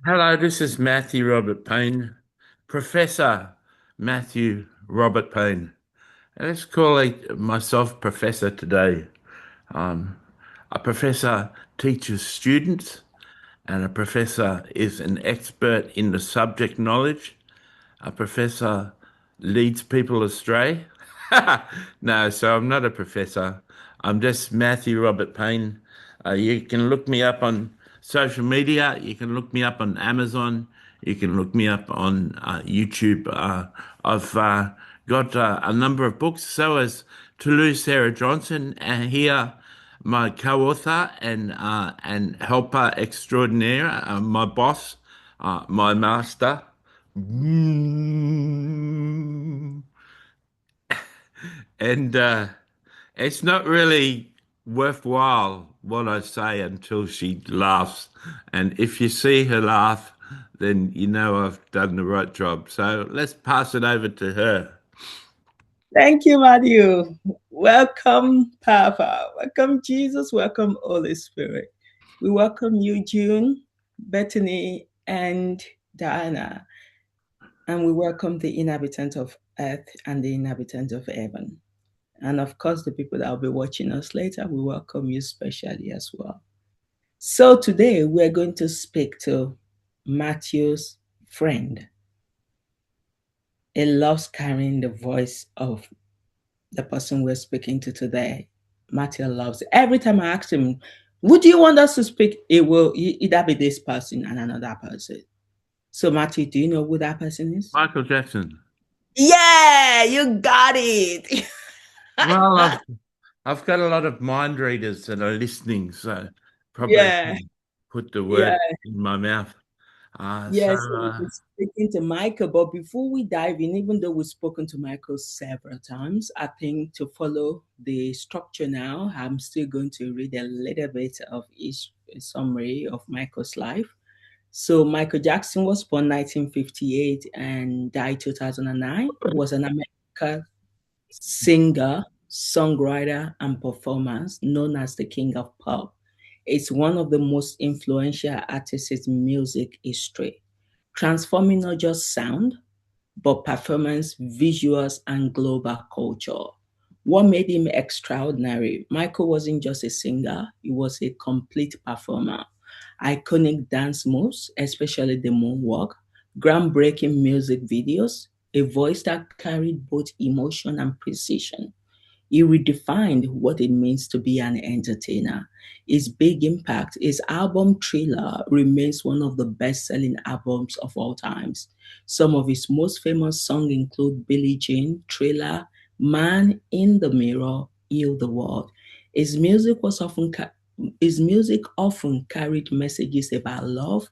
Hello, this is Matthew Robert Payne, Professor Matthew Robert Payne. Let's call myself Professor today. Um, a professor teaches students, and a professor is an expert in the subject knowledge. A professor leads people astray. No, so I'm not a professor. I'm just Matthew Robert Payne. You can look me up on social media. You can look me up on Amazon. You can look me up on YouTube. I've got a number of books. So has Tolu Sarah Johnson, and here my co-author and helper extraordinaire, my boss, my master. Mm. And it's not really worthwhile what I say until she laughs. And if you see her laugh, then you know I've done the right job. So let's pass it over to her. Thank you, Matthew. Welcome, Papa. Welcome, Jesus. Welcome, Holy Spirit. We welcome you, June, Bethany, and Diana. And we welcome the inhabitant of earth and the inhabitant of heaven. And of course, the people that will be watching us later, we welcome you specially as well. So today we're going to speak to Matthew's friend. He loves carrying the voice of the person we're speaking to today. Matthew loves it. Every time I ask him, would you want us to speak? It will either be this person and another person. So, Matthew, do you know who that person is? Michael Jackson. Yeah, you got it. Well, I've got a lot of mind readers that are listening, so probably Yeah, put the yeah, word in my mouth. Uh, so yes. So we'll be speaking to Michael, but before we dive in, even though we've spoken to Michael several times, I think to follow the structure now, I'm still going to read a little bit of each summary of Michael's life. So Michael Jackson was born 1958 and died 2009. Was an American singer, songwriter, and performer known as the King of Pop. It's one of the most influential artists in music history, transforming not just sound, but performance, visuals, and global culture. What made him extraordinary? Michael wasn't just a singer, he was a complete performer. Iconic dance moves, especially the moonwalk, groundbreaking music videos, a voice that carried both emotion and precision. He redefined what it means to be an entertainer. His big impact, his album Thriller remains one of the best-selling albums of all times. Some of his most famous songs include Billie Jean, Thriller, Man in the Mirror, Heal the World. His music was often his music often carried messages about love,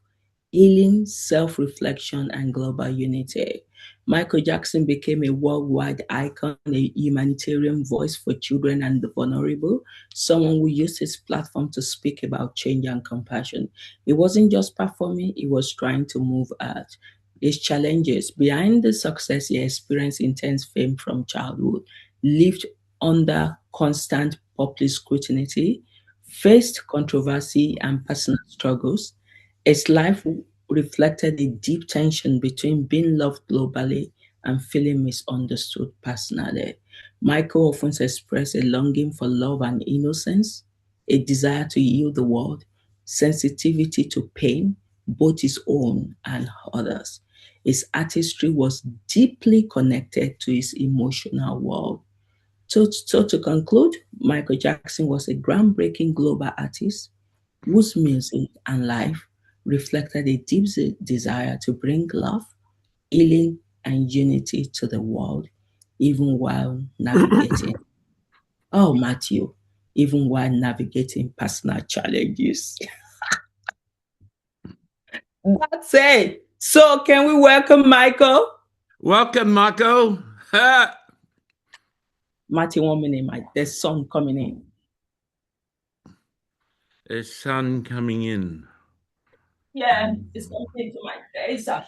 healing, self-reflection, and global unity. Michael Jackson became a worldwide icon, a humanitarian voice for children and the vulnerable, someone who used his platform to speak about change and compassion. He wasn't just performing, he was trying to move earth. His challenges behind the success he experienced intense fame from childhood, lived under constant public scrutiny, faced controversy and personal struggles. His life reflected a deep tension between being loved globally and feeling misunderstood personally. Michael often expressed a longing for love and innocence, a desire to heal the world, sensitivity to pain, both his own and others. His artistry was deeply connected to his emotional world. So to conclude, Michael Jackson was a groundbreaking global artist whose music and life reflected a deep desire to bring love, healing, and unity to the world, even while navigating, oh, Matthew, even while navigating personal challenges. That's it. So, can we welcome Michael? welcome, Michael. Matthew, 1 minute, Mike. There's sun coming in. There's sun coming in. Yeah, it's coming into my face. Uh,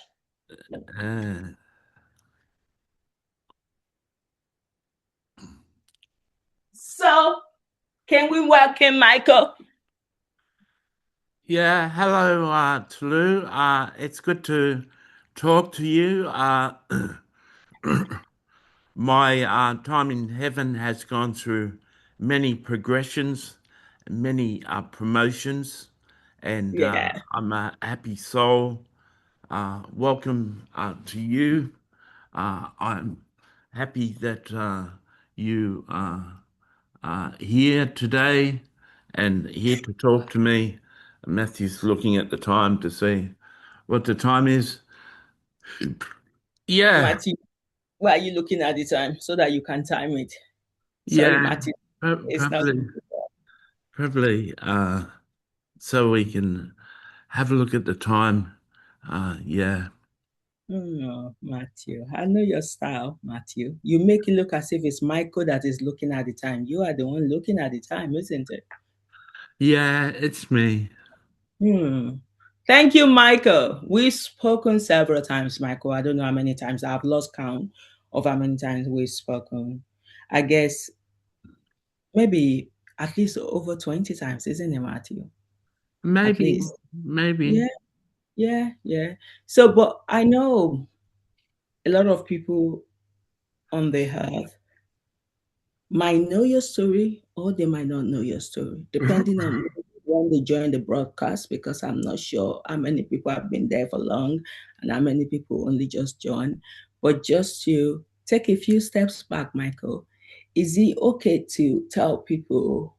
So, can we welcome Michael? Yeah, hello, Tolu. It's good to talk to you. My time in heaven has gone through many progressions, many promotions, and Yeah. I'm a happy soul. Welcome to you. I'm happy that you are here today and here to talk to me. Matthew's looking at the time to see what the time is. Yeah, Matthew, why are you looking at the time so that you can time it? Sorry, yeah, Matthew. It's not. probably, so we can have a look at the time. Yeah, No, Matthew. I know your style, Matthew. You make it look as if it's Michael that is looking at the time. You are the one looking at the time, isn't it? yeah, it's me. Hmm. Thank you, Michael. We've spoken several times, Michael. I don't know how many times. I've lost count of how many times we've spoken. I guess maybe at least over 20 times, isn't it, Matthew? At Maybe, least. maybe. Yeah, yeah. So, but I know a lot of people on the earth might know your story or they might not know your story, depending on when they join the broadcast, because I'm not sure how many people have been there for long and how many people only just join. But just to take a few steps back, Michael, is it okay to tell people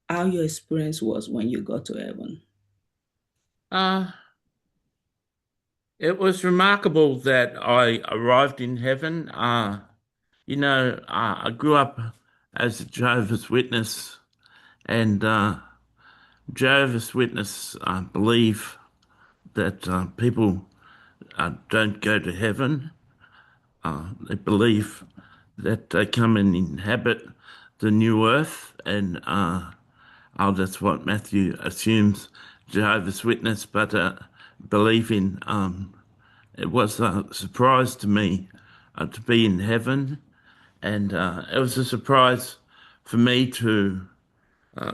how your experience was when you got to heaven? Uh, it was remarkable that I arrived in heaven. I grew up as a Jehovah's Witness, and Jehovah's Witness believe that people don't go to heaven. They believe that they come and inhabit the new earth, and that's what Matthew assumes Jehovah's Witness, but believe in. It was a surprise to me to be in heaven, and it was a surprise for me to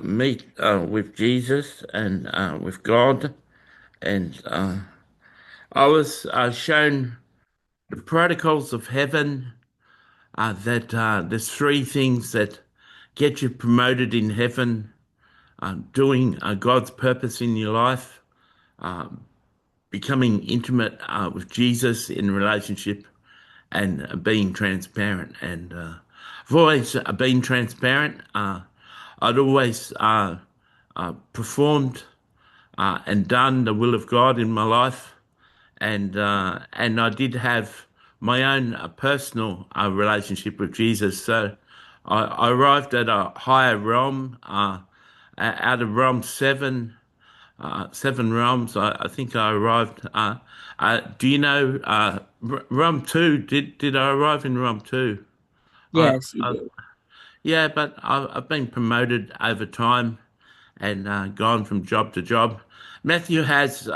meet with Jesus and with God, and I was shown the protocols of heaven. That there's three things that get you promoted in heaven: doing God's purpose in your life, becoming intimate with Jesus in relationship, and being transparent. And I've always been transparent. I'd always performed and done the will of God in my life, and I did have my own personal relationship with Jesus. So I arrived at a higher realm, out of realm seven, seven realms. I think I arrived. Do you know realm two? Did I arrive in realm two? I, Yes, you I did. yeah, but I've been promoted over time and gone from job to job. Matthew has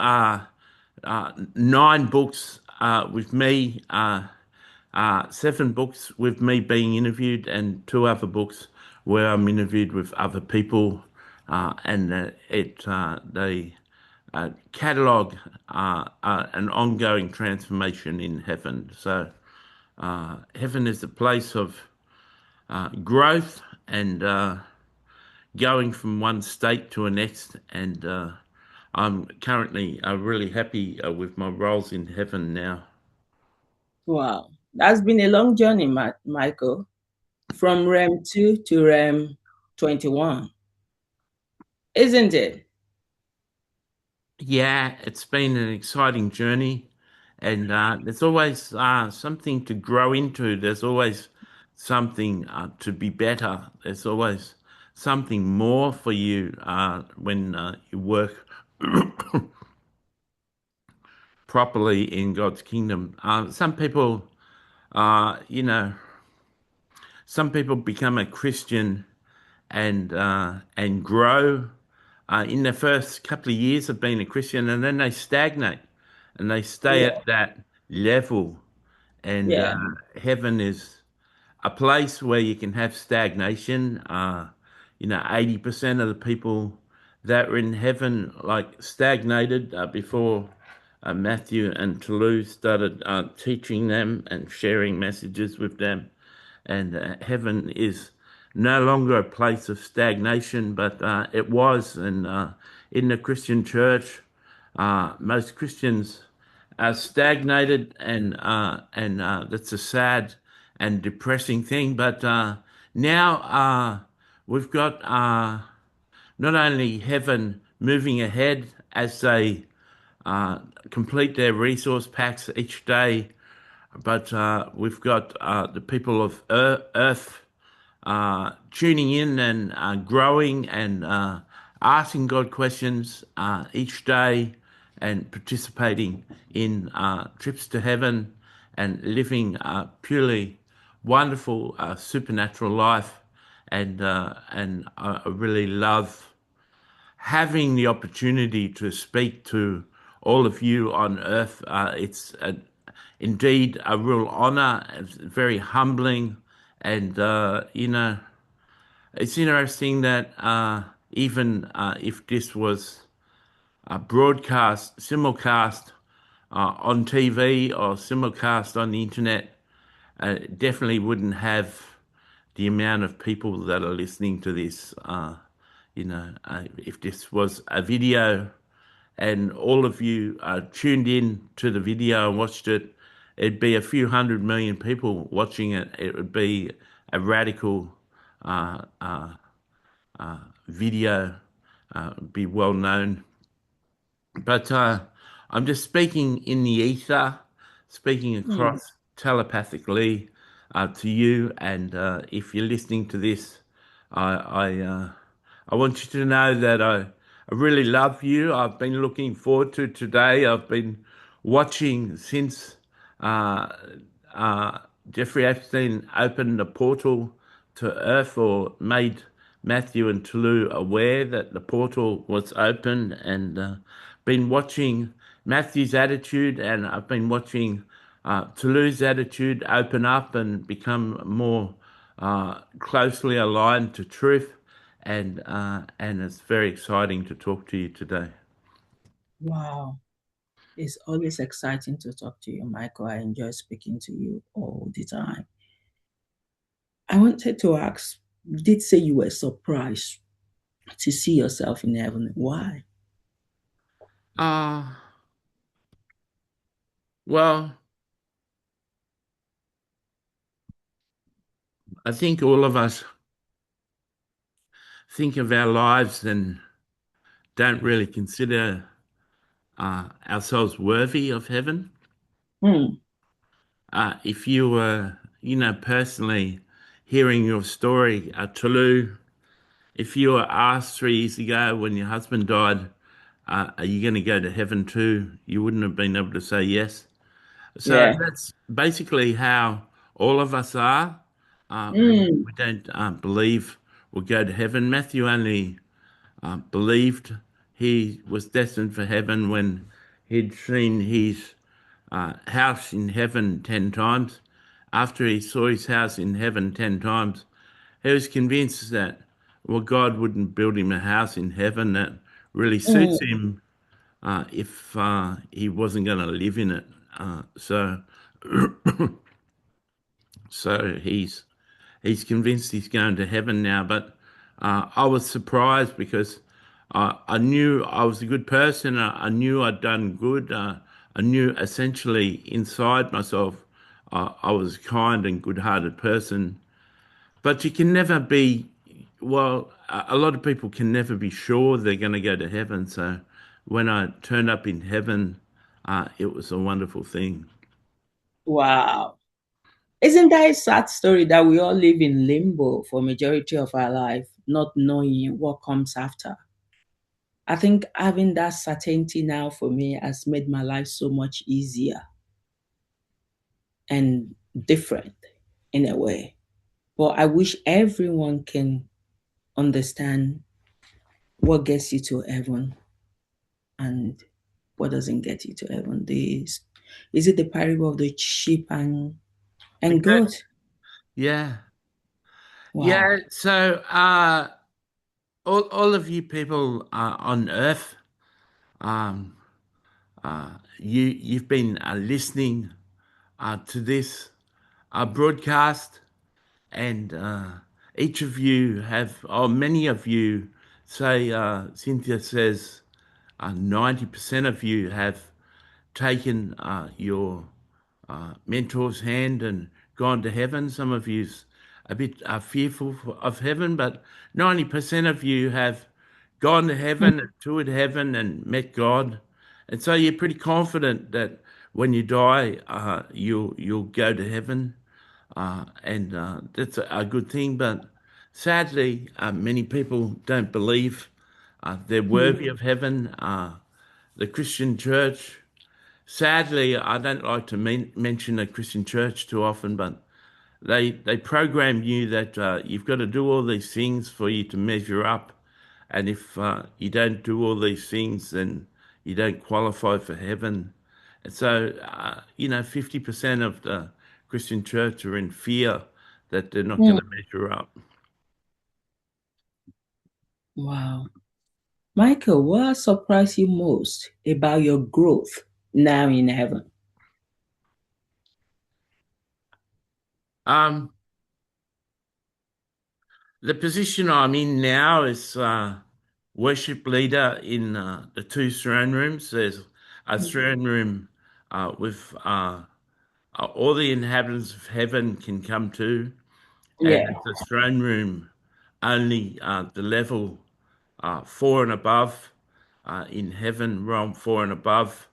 nine books with me, seven books with me being interviewed, and two other books where I'm interviewed with other people, and they catalogue an ongoing transformation in heaven. So heaven is a place of growth and going from one state to a next, and I'm currently really happy with my roles in heaven now. Wow. That's been a long journey, Michael, from REM 2 to REM 21, isn't it? Yeah, it's been an exciting journey, and there's always something to grow into. There's always something to be better. There's always something more for you when you work properly in God's kingdom. Uh, you know, some people become a Christian and grow in the first couple of years of being a Christian, and then they stagnate and they stay Yeah. at that level. And Yeah. heaven is a place where you can have stagnation. 80% of the people that were in heaven like stagnated before Matthew and Tolu started teaching them and sharing messages with them. And heaven is no longer a place of stagnation, but it was. And in the Christian church, most Christians are stagnated, and that's a sad and depressing thing. But now we've got not only heaven moving ahead as they uh, complete their resource packs each day, but we've got the people of Earth tuning in and growing and asking God questions each day and participating in trips to heaven and living purely wonderful supernatural life. And I really love having the opportunity to speak to all of you on earth. It's indeed a real honor. It's very humbling. And, it's interesting that even if this was a broadcast, simulcast on TV or simulcast on the internet, it definitely wouldn't have the amount of people that are listening to this. If this was a video and all of you tuned in to the video and watched it, it'd be a few 100 million people watching it. It would be a radical video, be well known. But I'm just speaking in the ether, speaking Mm. across telepathically to you. And if you're listening to this, I I, uh, I want you to know that I really love you. I've been looking forward to today. I've been watching since uh, uh, Jeffrey Epstein opened the portal to Earth or made Matthew and Tolu aware that the portal was open, and been watching Matthew's attitude, and I've been watching Tolu's attitude open up and become more closely aligned to truth, and it's very exciting to talk to you today. Wow. It's always exciting to talk to you, Michael. I enjoy speaking to you all the time. I wanted to ask, you did say you were surprised to see yourself in heaven. Why? Uh, well, I think all of us think of our lives and don't really consider ourselves worthy of heaven. Hmm. If you were, personally hearing your story, Tolu, if you were asked 3 years ago when your husband died, are you going to go to heaven too? You wouldn't have been able to say yes. So Yeah. that's basically how all of us are. Hmm. We don't believe we'll go to heaven. Matthew only believed he was destined for heaven when he'd seen his house in heaven 10 times. After he saw his house in heaven 10 times, he was convinced that, well, God wouldn't build him a house in heaven that really suits Hmm. him if he wasn't going to live in it. So, so he's convinced he's going to heaven now. But I was surprised because I knew I was a good person. I knew I'd done good. I knew essentially inside myself I was a kind and good-hearted person. But you can never be, well, a lot of people can never be sure they're going to go to heaven. So when I turned up in heaven, it was a wonderful thing. Wow. Isn't that a sad story that we all live in limbo for majority of our life, not knowing what comes after? I think having that certainty now for me has made my life so much easier and different in a way. But I wish everyone can understand what gets you to heaven and what doesn't get you to heaven. Is it the parable of the sheep and Okay. goat? Yeah. Wow. Yeah. So, all of you people on Earth, um, you've been listening to this broadcast, and each of you have, or many of you, say Cynthia says, 90% of you have taken your mentor's hand and gone to heaven. Some of you's a bit fearful of heaven, but 90% of you have gone to heaven, toured heaven, and met God. And so you're pretty confident that when you die, you'll go to heaven, and that's a good thing. But sadly, many people don't believe they're worthy of heaven. The Christian church, sadly, I don't like to mention the Christian church too often, but they program you that you've got to do all these things for you to measure up, and if you don't do all these things, then you don't qualify for heaven. And so, 50% of the Christian church are in fear that they're not going Mm. to measure up. Wow. Michael, what surprised you most about your growth now in heaven? Um, the position I'm in now is worship leader in the two throne rooms. There's a throne room with all the inhabitants of heaven can come to, and Yeah. it's a throne room only the level four and above in heaven, realm four and above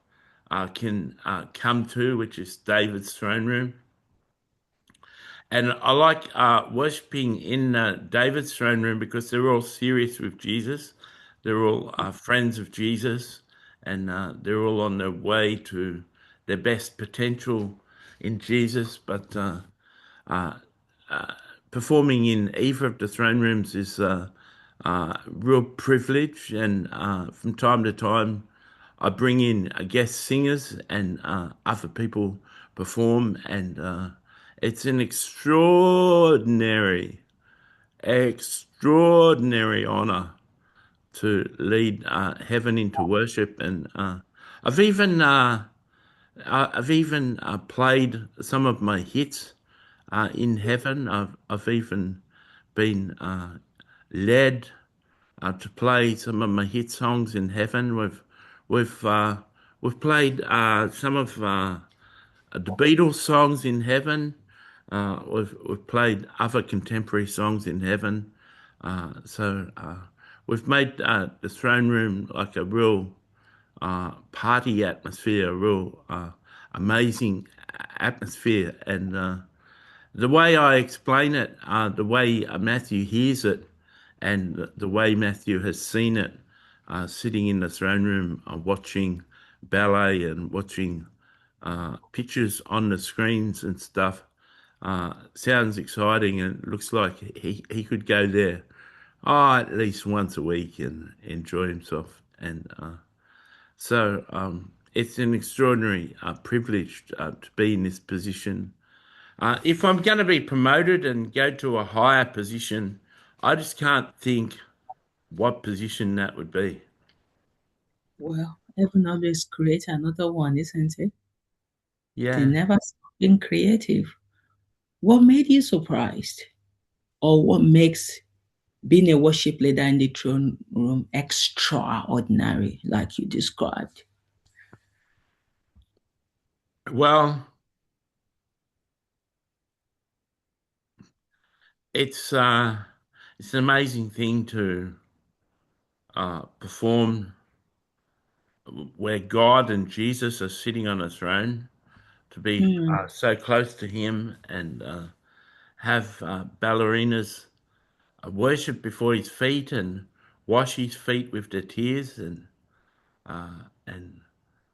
can come to, which is David's throne room. And I like worshipping in David's throne room because they're all serious with Jesus. They're all friends of Jesus, and they're all on their way to their best potential in Jesus. But performing in either of the throne rooms is real privilege. And from time to time, I bring in guest singers and other people perform, and it's an extraordinary honor to lead heaven into worship. And I've even played some of my hits in heaven. I've even been led to play some of my hit songs in heaven. We've uh, we've played some of the Beatles songs in heaven. We've played other contemporary songs in heaven. So we've made the throne room like a real party atmosphere, a real amazing atmosphere. And the way I explain it, the way Matthew hears it, and the way Matthew has seen it, sitting in the throne room, watching ballet and watching pictures on the screens and stuff, sounds exciting, and it looks like he could go there at least once a week and enjoy himself. And so it's an extraordinary privilege to be in this position. If I'm going to be promoted and go to a higher position, I just can't think what position that would be. Well, heaven always create another one, isn't it? They Yeah. never stop being creative. What made you surprised? Or what makes being a worship leader in the throne room extraordinary, like you described? Well, it's uh, it's an amazing thing to perform where God and Jesus are sitting on a throne, to be Mm. so close to Him, and have ballerinas worship before His feet and wash His feet with their tears, and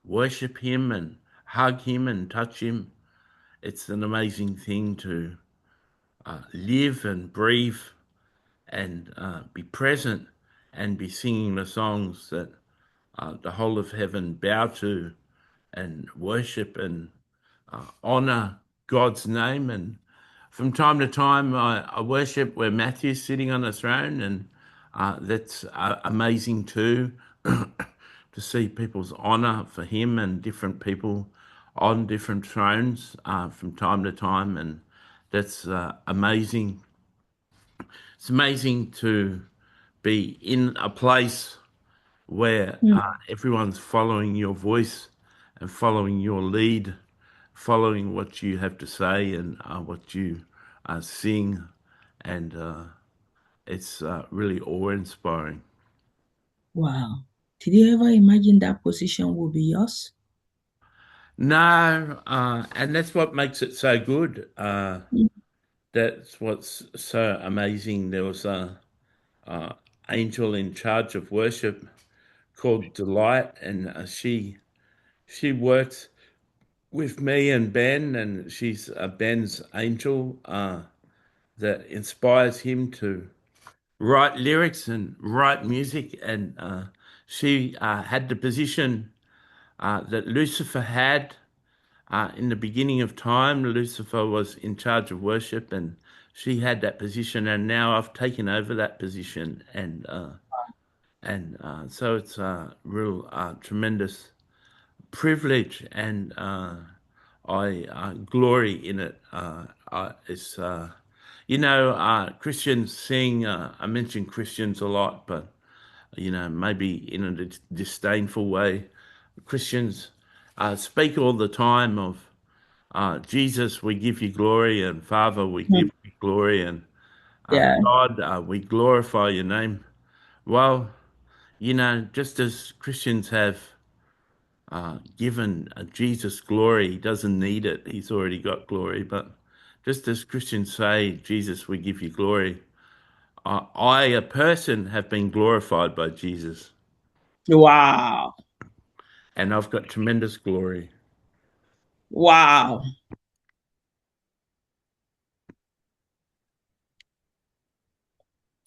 worship Him and hug Him and touch Him. It's an amazing thing to live and breathe and be present and be singing the songs that the whole of heaven bow to and worship and honor God's name. And from time to time, I worship where Matthew's sitting on the throne, and That's amazing too, to see people's honour for him and different people on different thrones from time to time, and that's amazing. It's amazing to be in a place where Mm. everyone's following your voice and following your lead, following what you have to say and what you sing, and it's really awe-inspiring. Wow. Did you ever imagine that position would be yours? No, and that's what makes it so good. Mm. That's what's so amazing. There was a angel in charge of worship called Delight, and she works with me and Ben, and she's Ben's angel that inspires him to write lyrics and write music. And she had the position that Lucifer had in the beginning of time. Lucifer was in charge of worship, and she had that position. And now I've taken over that position, and so it's a real tremendous privilege, and I glory in it. It's Christians sing. I mention Christians a lot, but maybe in a disdainful way. Christians speak all the time of Jesus, we give you glory, and Father, we Mm. give you glory, and Yeah. God, we glorify your name. Well, just as Christians have given Jesus glory. He doesn't need it. He's already got glory. But just as Christians say, Jesus, we give you glory, I, a person, have been glorified by Jesus, Wow. and I've got tremendous glory. Wow.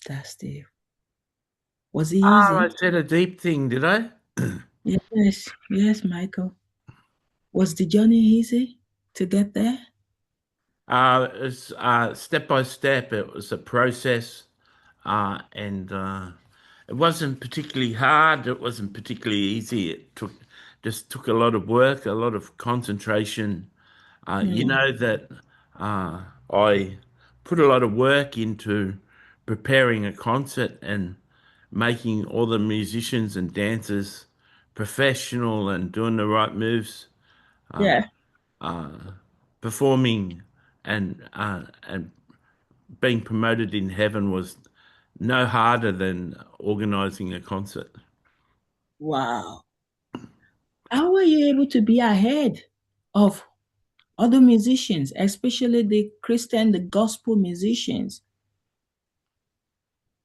That's the Was it Oh, I easy? said a deep thing, did I? Yes. Yes, Michael. Was the journey easy to get there? It's step by step. It was a process, and it wasn't particularly hard. It wasn't particularly easy. It just took a lot of work, a lot of concentration. You Mm. know that I put a lot of work into preparing a concert and making all the musicians and dancers professional and doing the right moves, Yeah. performing and being promoted in heaven was no harder than organizing a concert. Wow. How were you able to be ahead of other musicians, especially the Christian, the gospel musicians?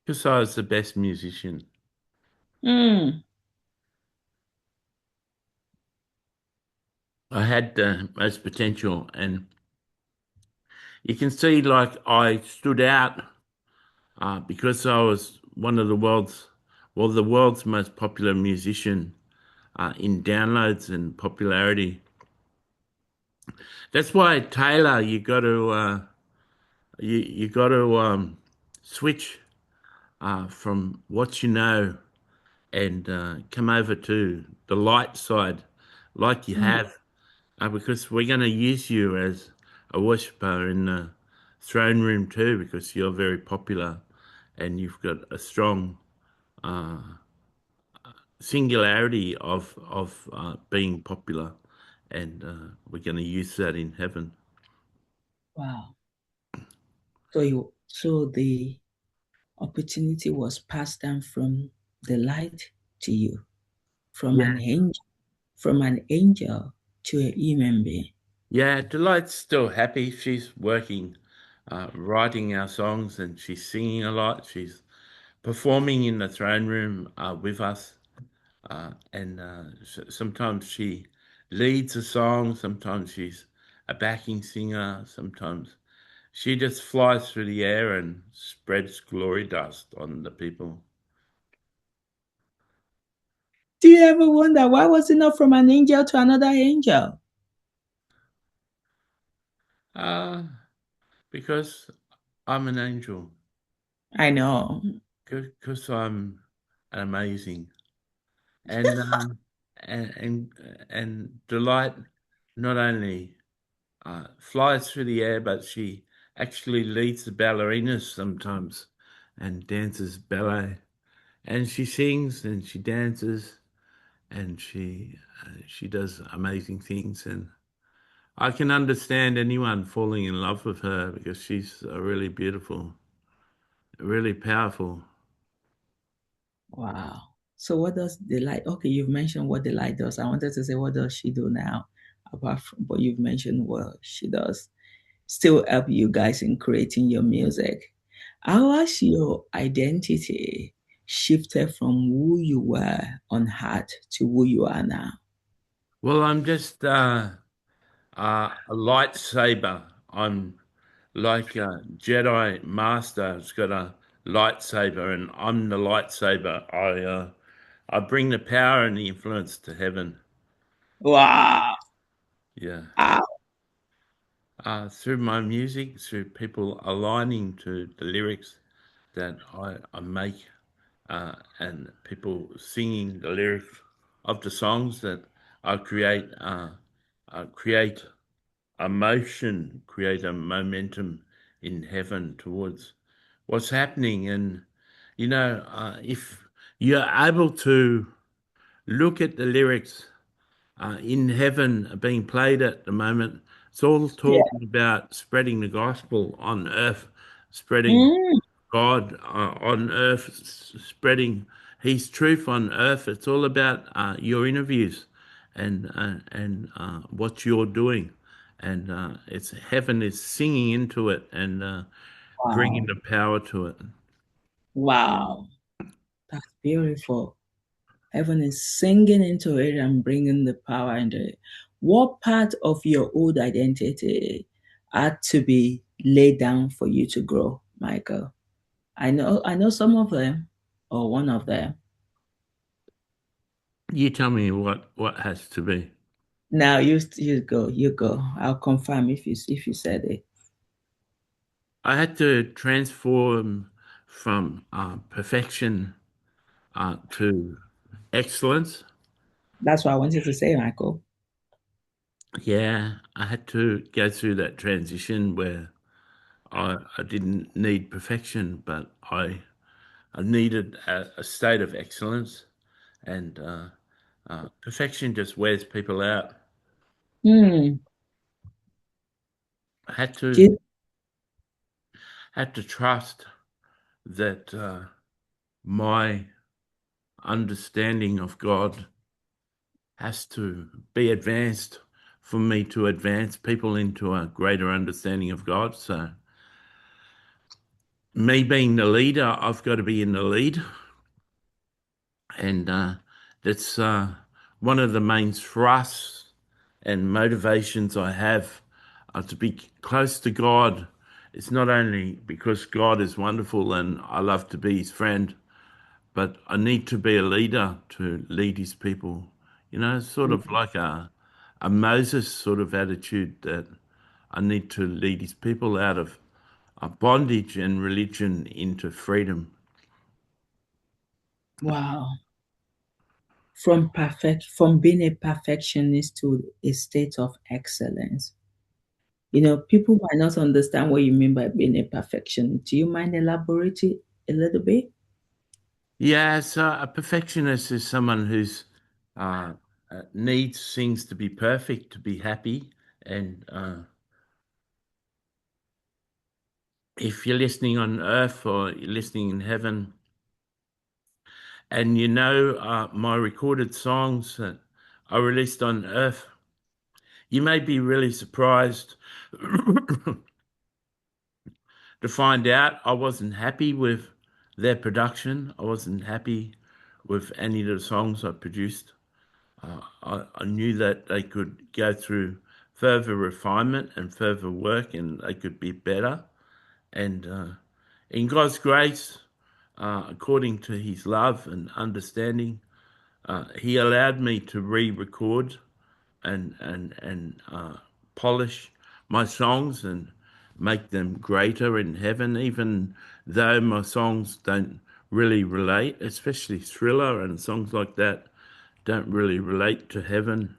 Because I was the best musician. Mm. I had the most potential, and you can see, like, I stood out because I was one of the world's most popular musician in downloads and popularity. That's why, Taylor, you got to switch from what you know and come over to the light side, like you Mm. have, because we're going to use you as a worshiper in the throne room too, because you're very popular and you've got a strong singularity of being popular, and we're going to use that in heaven. Wow. So the opportunity was passed down from the light to you, from Yeah, an angel to a human being. yeah. Delight's still happy. She's working, writing our songs, and she's singing a lot. She's performing in the throne room with us, and sometimes she leads a song. Sometimes she's a backing singer. Sometimes she just flies through the air and spreads glory dust on the people. Do you ever wonder why was it not from an angel to another angel? Uh, because I'm an angel. I know. because I'm amazing, and and Delight not only flies through the air, but she actually leads the ballerinas sometimes and dances ballet. And she sings and she dances and she does amazing things. And I can understand anyone falling in love with her because she's a really beautiful, really powerful. Wow. So what does the light? Okay, you've mentioned what the light does. I wanted to say, what does she do now? Apart from, but you've mentioned what she does. Still help you guys in creating your music. How has your identity shifted from who you were on heart to who you are now? Well, I'm just a lightsaber. I'm like a Jedi master who's got a lightsaber, and I'm the lightsaber. I bring the power and the influence to heaven. Wow. Yeah. Ah, Through my music, through people aligning to the lyrics that I make, and people singing the lyrics of the songs that I create a motion, create a momentum in heaven towards what's happening. And, if you're able to look at the lyrics in heaven being played at the moment. It's all yeah. talking about spreading the gospel on earth, spreading Mm, God on earth, spreading His truth on earth. It's all about your interviews and what you're doing, and it's heaven is singing into it and bringing wow. the power to it. Wow. That's beautiful. Heaven is singing into it and bringing the power into it. What part of your old identity had to be laid down for you to grow, Michael? I know some of them, or one of them. You tell me what has to be. Now you go. I'll confirm if you said it. I had to transform from perfection to excellence. That's what I wanted to say, Michael. Yeah, I had to go through that transition where I didn't need perfection, but I needed a state of excellence, and perfection just wears people out. Hmm. I had Do to you- had to trust that my understanding of God has to be advanced for me to advance people into a greater understanding of God. So, me being the leader, I've got to be in the lead, and that's one of the main thrusts and motivations I have to be close to God. It's not only because God is wonderful and I love to be His friend, but I need to be a leader to lead His people. Sort of like a Moses sort of attitude that I need to lead His people out of bondage and religion into freedom. wow. From being a perfectionist to a state of excellence. People might not understand what you mean by being a perfectionist. Do you mind elaborating a little bit? Yeah, so a perfectionist is someone who's uh, needs things to be perfect to be happy. And if you're listening on earth or you're listening in heaven, and my recorded songs that are released on earth, you may be really surprised to find out I wasn't happy with their production. I wasn't happy with any of the songs I produced. I knew that they could go through further refinement and further work and they could be better. And in God's grace, according to His love and understanding, He allowed me to re-record and polish my songs and make them greater in heaven, even though my songs don't really relate, especially Thriller and songs like that don't really relate to heaven.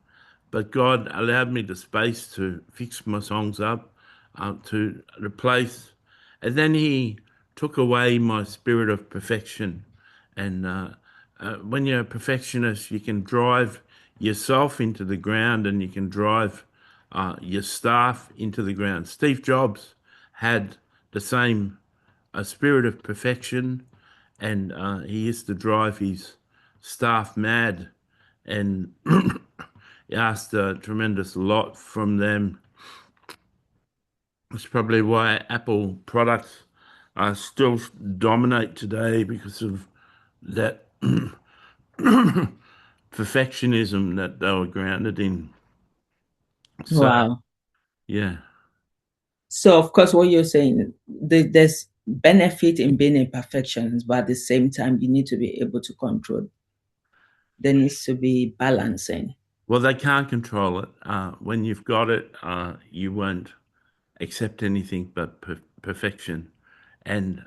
But God allowed me the space to fix my songs up, to the place. And then He took away my spirit of perfection. And when you're a perfectionist, you can drive yourself into the ground and you can drive your staff into the ground. Steve Jobs had the same spirit of perfection, and he used to drive his staff mad, and he asked a tremendous lot from them. It's probably why Apple products still dominate today because of that perfectionism that they were grounded in. So, Wow. yeah. So, of course, what you're saying, there's benefit in being a perfectionist, but at the same time, you need to be able to control. There needs to be balancing. Well, they can't control it. When you've got it, you won't accept anything but perfection. And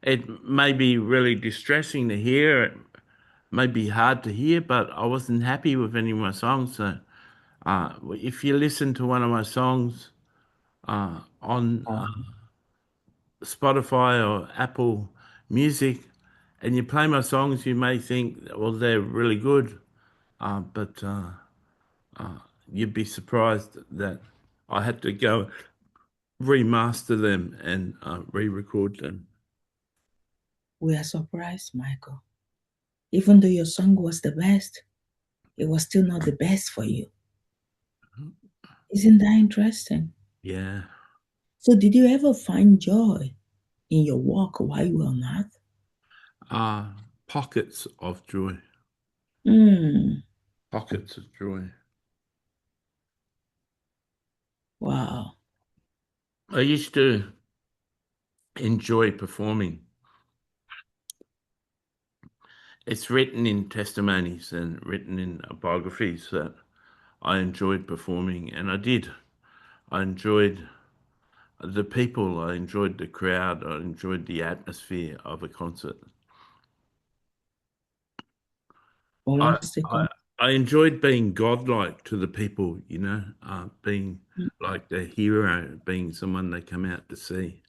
it may be really distressing to hear. It may be hard to hear, but I wasn't happy with any of my songs. So if you listen to one of my songs on Spotify or Apple Music and you play my songs, you may think, well, they're really good, but you'd be surprised that I had to go remaster them and re-record them. We are surprised, Michael. Even though your song was the best, it was still not the best for you. Isn't that interesting? Yeah. So, did you ever find joy in your walk while you were on earth? Uh, Pockets of joy. Hmm. Pockets of joy. Wow. I used to enjoy performing. It's written in testimonies and written in biographies that I enjoyed performing, and I did. I enjoyed the people, I enjoyed the crowd, I enjoyed the atmosphere of a concert. I, Fantastic. I, I enjoyed being godlike to the people, being like the hero, being someone they come out to see.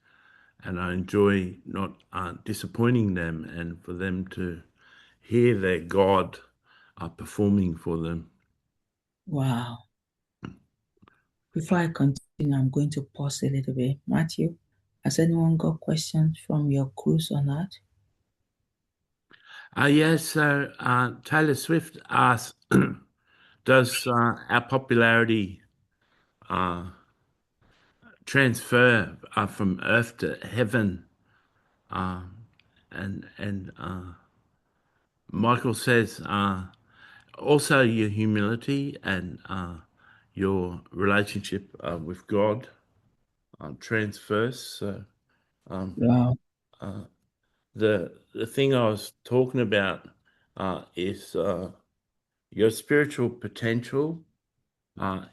And I enjoy not disappointing them and for them to hear their God performing for them. Wow. Before I continue, I'm going to pause a little bit. Matthew, has anyone got questions from your cruise or not? Yes, so Taylor Swift asked, does our popularity uh, transfer from earth to heaven? And Michael says also your humility and your relationship with God transfers. So um, Wow. the thing I was talking about is your spiritual potential.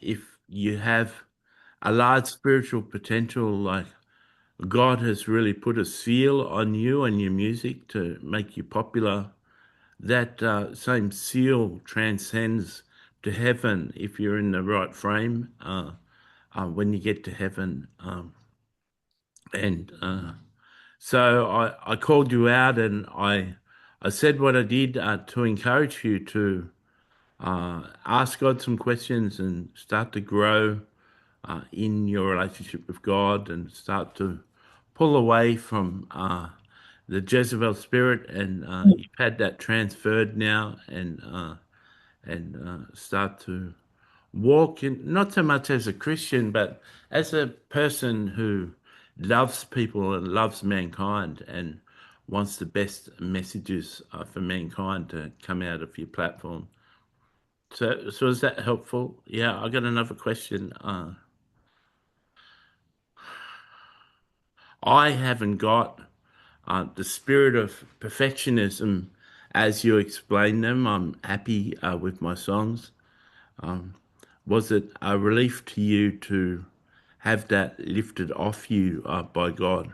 If you have a large spiritual potential, like God has really put a seal on you and your music to make you popular, that same seal transcends to heaven if you're in the right frame when you get to heaven. And so I called you out and I said what I did to encourage you to ask God some questions and start to grow in your relationship with God and start to pull away from the Jezebel spirit. And you've had that transferred now and start to walk in, not so much as a Christian, but as a person who loves people and loves mankind and wants the best messages for mankind to come out of your platform. So is that helpful? Yeah, I got another question. I haven't got the spirit of perfectionism as you explain them. I'm happy with my songs. Was it a relief to you to have that lifted off you by God?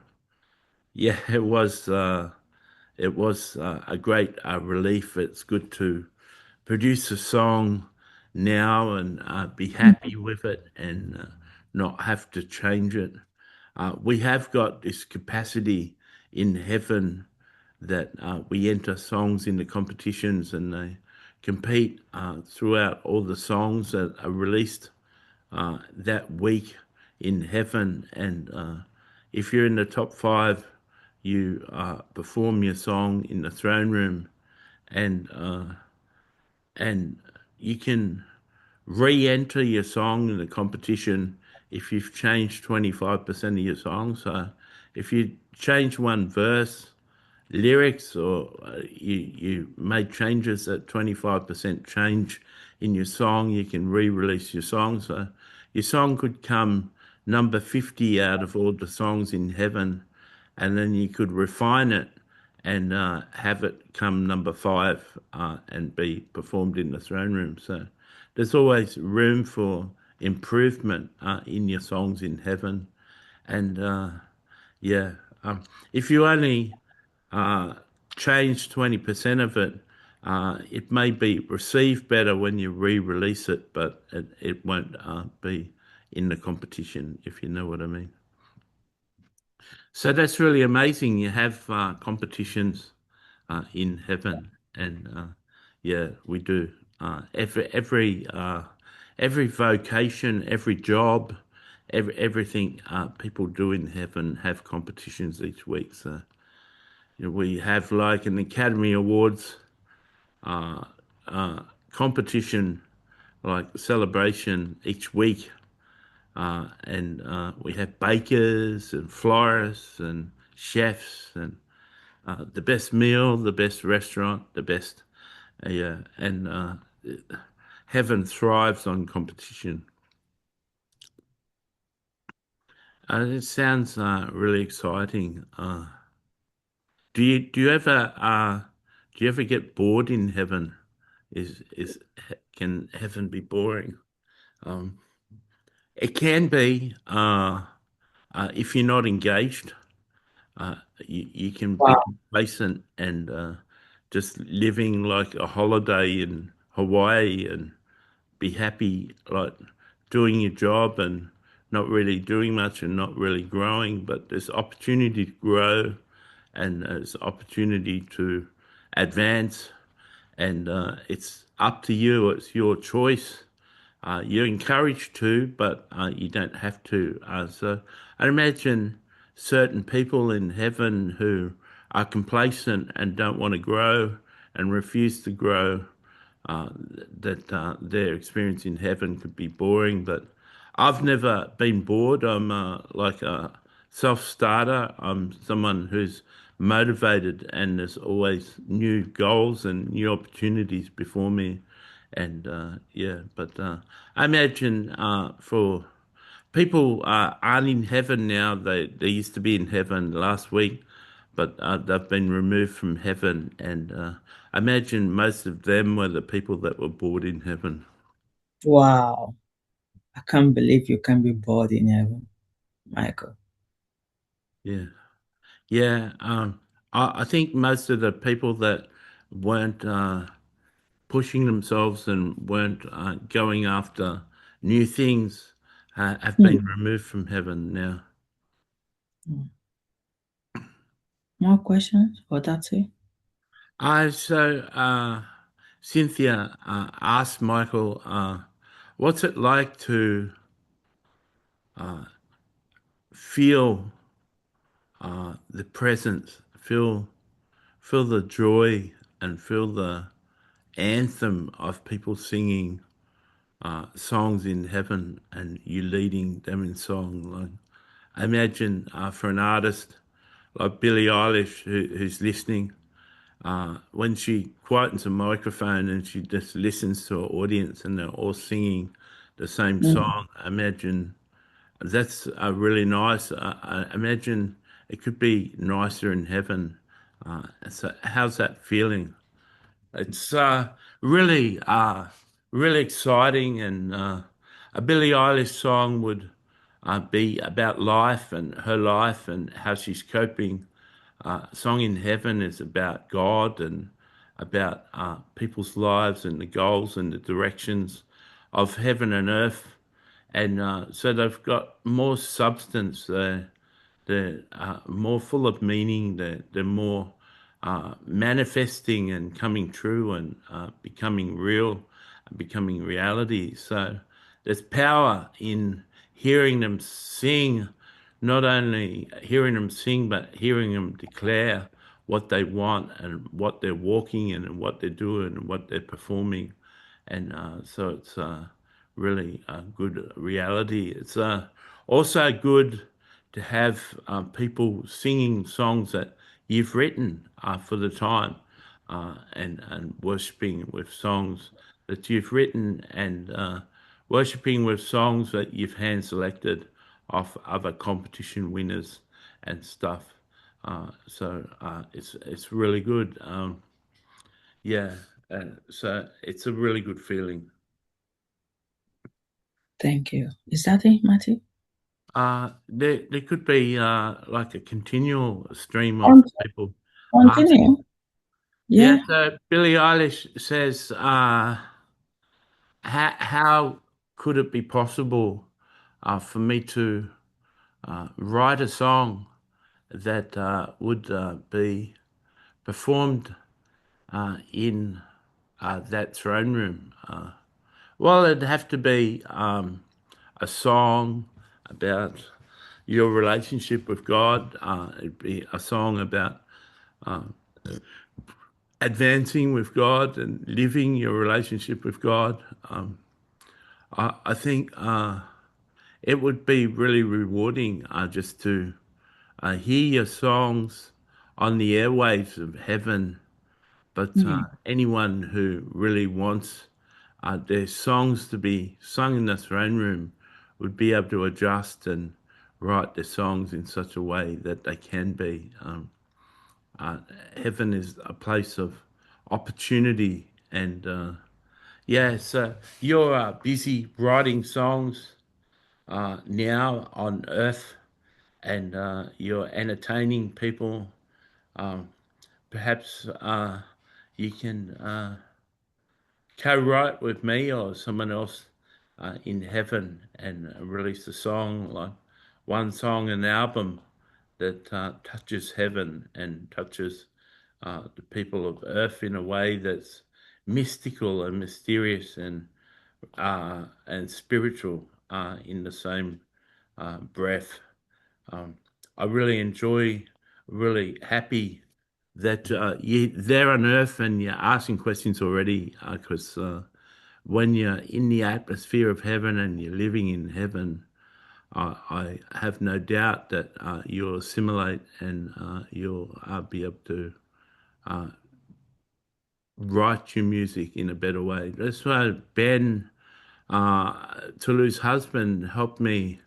Yeah, it was. it was a great relief. It's good to produce a song now and be happy with it and not have to change it. We have got this capacity in heaven that we enter songs into competitions and they compete throughout all the songs that are released that week in heaven. And if you're in the top five, you perform your song in the throne room, and and you can re-enter your song in the competition if you've changed 25% of your song. So if you change one verse, lyrics, or you made changes at 25% change in your song, you can re-release your song. So your song could come number 50 out of all the songs in heaven, and then you could refine it and have it come number five and be performed in the throne room. So there's always room for improvement in your songs in heaven. And yeah, if you only uh, change 20% of it, it may be received better when you re-release it, but it won't be in the competition, if you know what I mean. So that's really amazing. You have competitions in heaven, and yeah, we do. Every vocation, every job, everything people do in heaven have competitions each week. So we have like an Academy Awards uh, competition, like celebration each week. And we have bakers and florists and chefs and the best meal, the best restaurant, the best, yeah, and heaven thrives on competition. It sounds really exciting. Do you ever get bored in heaven? Is Can heaven be boring? Um, it can be if you're not engaged. You can be Wow. complacent and just living like a holiday in Hawaii and be happy, like doing your job and not really doing much and not really growing. But there's opportunity to grow and there's opportunity to advance, and it's up to you. It's your choice. You're encouraged to, but you don't have to. So I imagine certain people in heaven who are complacent and don't want to grow and refuse to grow, uh, that their experience in heaven could be boring. But I've never been bored. I'm like a self-starter. I'm someone who's motivated, and there's always new goals and new opportunities before me. And yeah, but I imagine for people aren't in heaven now. They used to be in heaven last week, but they've been removed from heaven. And I imagine most of them were the people that were born in heaven. Wow. I can't believe you can be bored in heaven, Michael. Yeah, yeah. I think most of the people that weren't pushing themselves and weren't going after new things have Hmm. been removed from heaven now. Hmm. More questions for that too? Cynthia asked Michael, what's it like to feel the presence, feel the joy, and feel the anthem of people singing songs in heaven and you leading them in song. Like, I imagine for an artist like Billie Eilish who's listening, when she quietens a microphone and she just listens to her audience and they're all singing the same Hmm. song, I imagine that's really nice. I imagine it could be nicer in heaven. So how's that feeling? It's really exciting, and a Billie Eilish song would be about life and her life and how she's coping Song in Heaven is about God and about people's lives and the goals and the directions of heaven and earth. And so they've got more substance. They're more full of meaning. They're more manifesting and coming true and becoming real, becoming reality. So there's power in hearing them sing, not only hearing them sing, but hearing them declare what they want and what they're walking in and what they're doing and what they're performing. And so it's really a good reality. It's also good to have people singing songs that you've written for the time and worshipping with songs that you've written and worshipping with songs that you've hand selected off other competition winners and stuff. It's really good. Yeah, so it's a really good feeling. Thank you. Is that it, Matthew? There could be like a continual stream of Con- people asking. Continue. Yeah, Yeah. so Billie Eilish says, how could it be possible for me to write a song that would be performed in that throne room? Well, it'd have to be a song about your relationship with God. It'd be a song about advancing with God and living your relationship with God. I think it would be really rewarding just to hear your songs on the airwaves of heaven. But Mm. anyone who really wants their songs to be sung in the throne room would be able to adjust and write their songs in such a way that they can be. Uh, Heaven is a place of opportunity, and yeah, so you're busy writing songs now on Earth, and you're entertaining people. Um, Perhaps you can co-write with me or someone else in heaven and release a song, like one song, an album that touches heaven and touches the people of earth in a way that's mystical and mysterious and spiritual in the same breath. Um, I really enjoy, really happy that you're there on Earth and you're asking questions already, because when you're in the atmosphere of heaven and you're living in heaven, I have no doubt that you'll assimilate and you'll be able to write your music in a better way. That's why Ben, Tolu's husband, helped me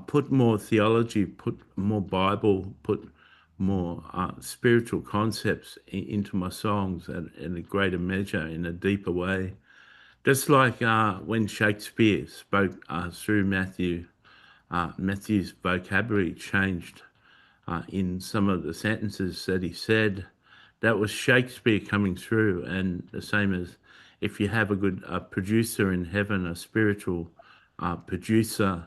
put more theology, put more Bible, put more spiritual concepts into my songs in a greater measure, in a deeper way. Just like when Shakespeare spoke through Matthew, Matthew's vocabulary changed in some of the sentences that he said. That was Shakespeare coming through, and the same as if you have a good producer in heaven, a spiritual producer,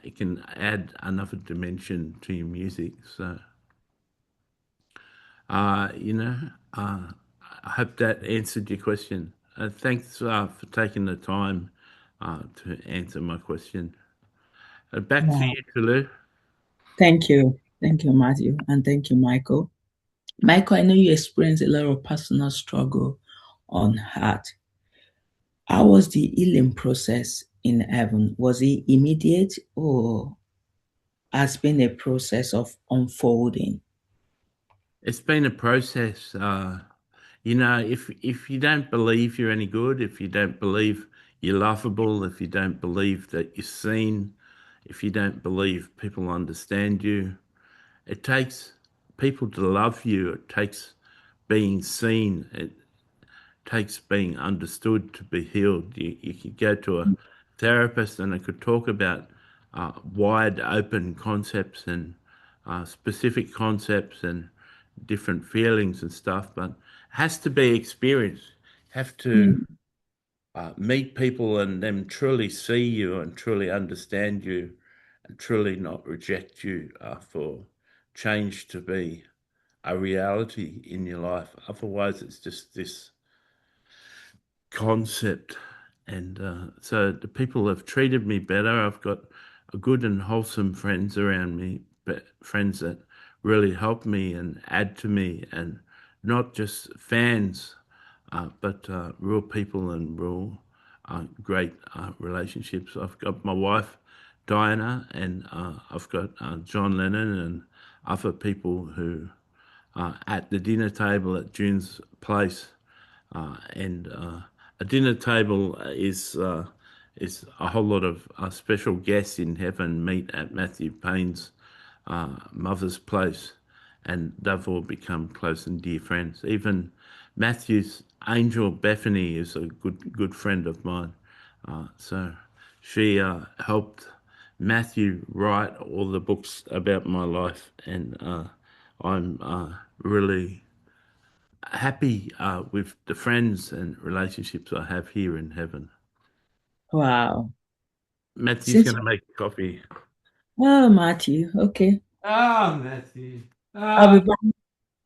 it can add another dimension to your music. So, you know, I hope that answered your question. Thanks for taking the time to answer my question. Back to Wow. you, Tulu. Thank you. Thank you, Matthew. And thank you, Michael. Michael, I know you experienced a lot of personal struggle on heart. How was the healing process in heaven? Was it immediate or has been a process of unfolding? It's been a process. If you don't believe you're any good, if you don't believe you're lovable, if you don't believe that you're seen, if you don't believe people understand you, it takes people to love you. It takes being seen. It takes being understood to be healed. You could go to a therapist and they could talk about wide open concepts and specific concepts and different feelings and stuff, but it has to be experienced. Have to Mm. meet people and them truly see you and truly understand you and truly not reject you for change to be a reality in your life. Otherwise, it's just this concept. And so the people have treated me better. I've got a good and wholesome friends around me, but friends that really help me and add to me, and not just fans, but real people and real great relationships. I've got my wife, Diana, and I've got John Lennon and other people who are at the dinner table at June's place and a dinner table is a whole lot of special guests in heaven meet at Matthew Payne's mother's place, and they've all become close and dear friends. Even Matthew's angel Bethany is a good friend of mine. So she helped Matthew write all the books about my life, and I'm really happy with the friends and relationships I have here in heaven. Wow. Matthew's Since going to make coffee. oh, Matthew, okay. Ah, Matthew. I'll Ah, be back.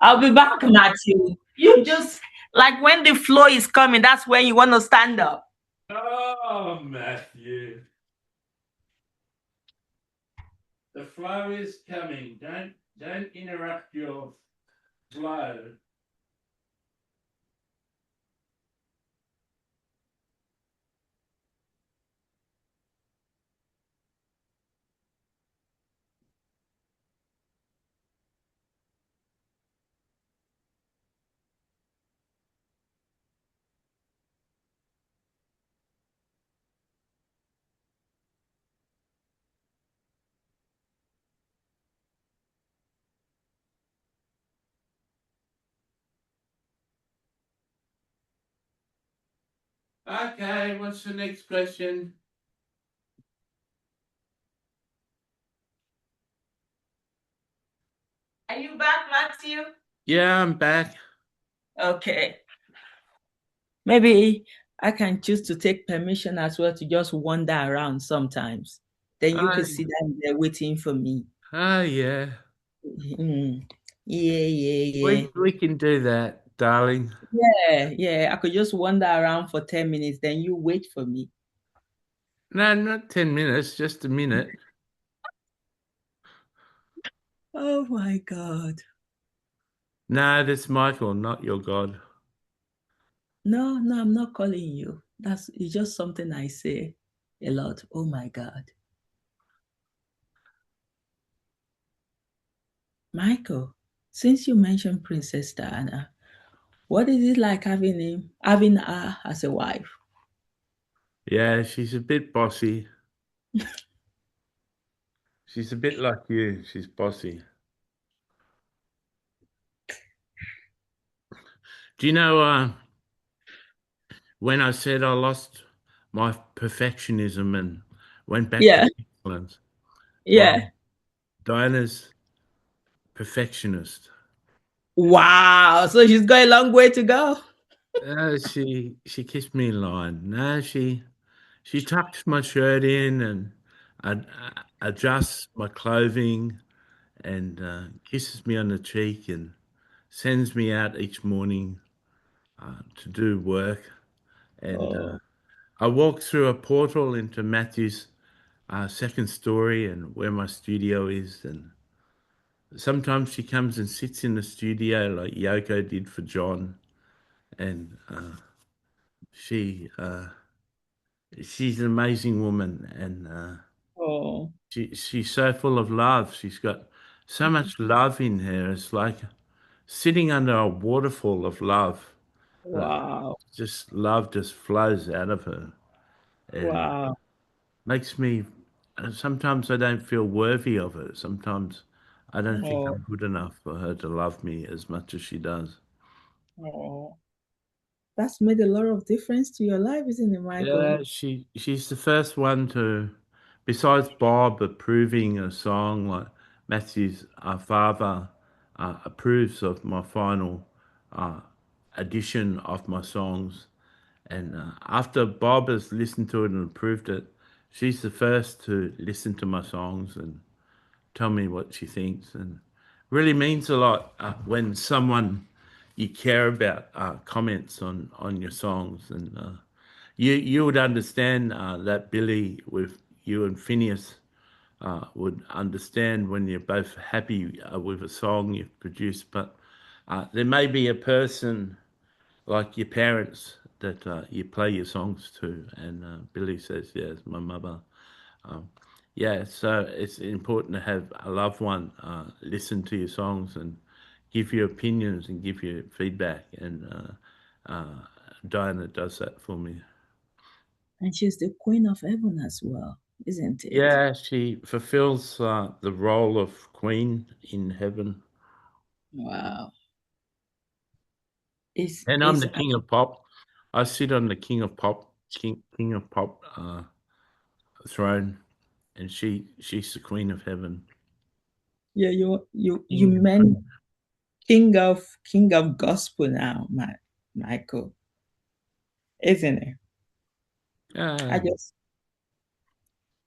I'll be back, Matthew. You just like when the flow is coming, that's when you want to stand up. oh, Matthew. The flow is coming. Don't interrupt your flow. Okay, what's the next question? Are you back, Matthew? Yeah, I'm back. Okay. Maybe I can choose to take permission as well to just wander around sometimes. Then you Oh, could sit down there waiting for me. oh yeah. Mm. Yeah, yeah, yeah. We can do that, darling. Yeah, yeah. I could just wander around for 10 minutes, then you wait for me. No, not 10 minutes, just a minute. Oh my God. No, that's Michael, not your God. No, no, I'm not calling you. That's it's just something I say a lot. Oh my God. Michael, since you mentioned Princess Diana, what is it like having her as a wife? Yeah, she's a bit bossy. She's a bit like you. She's bossy. Do you know when I said I lost my perfectionism and went back to Yeah, excellence? Well, yeah. Diana's perfectionist. Wow. So she's got a long way to go. She kissed me in line. No, she tucks my shirt in and adjusts my clothing and kisses me on the cheek and sends me out each morning to do work. And Oh, I walk through a portal into Matthew's second story and where my studio is. And sometimes she comes and sits in the studio like Yoko did for John. And she she's an amazing woman, and oh, she's so full of love. She's got so much love in her. It's like sitting under a waterfall of love. Uh, wow. just love just flows out of her and Wow. makes me. Sometimes I don't feel worthy of her. Sometimes I don't think Oh, I'm good enough for her to love me as much as she does. oh. That's made a lot of difference to your life, isn't it, Michael? Yeah, she's the first one to, besides Bob, approving a song like Matthew's father approves of my final uh, edition of my songs. And after Bob has listened to it and approved it, she's the first to listen to my songs and tell me what she thinks. And really means a lot when someone you care about comments on your songs. And you would understand that Billy with you and Phineas would understand when you're both happy with a song you've produced. But there may be a person like your parents that you play your songs to, and Billy says, "Yeah, it's my mother." Um, yeah, so it's important to have a loved one listen to your songs and give you opinions and give you feedback, and Diana does that for me. And she's the queen of heaven as well, isn't it? Yeah, she fulfills the role of queen in heaven. Wow. Is And I'm is the king of pop. I sit on the king of pop throne, and she's the queen of heaven. yeah, you King. meant king of gospel now, Michael, isn't it? I Uh, just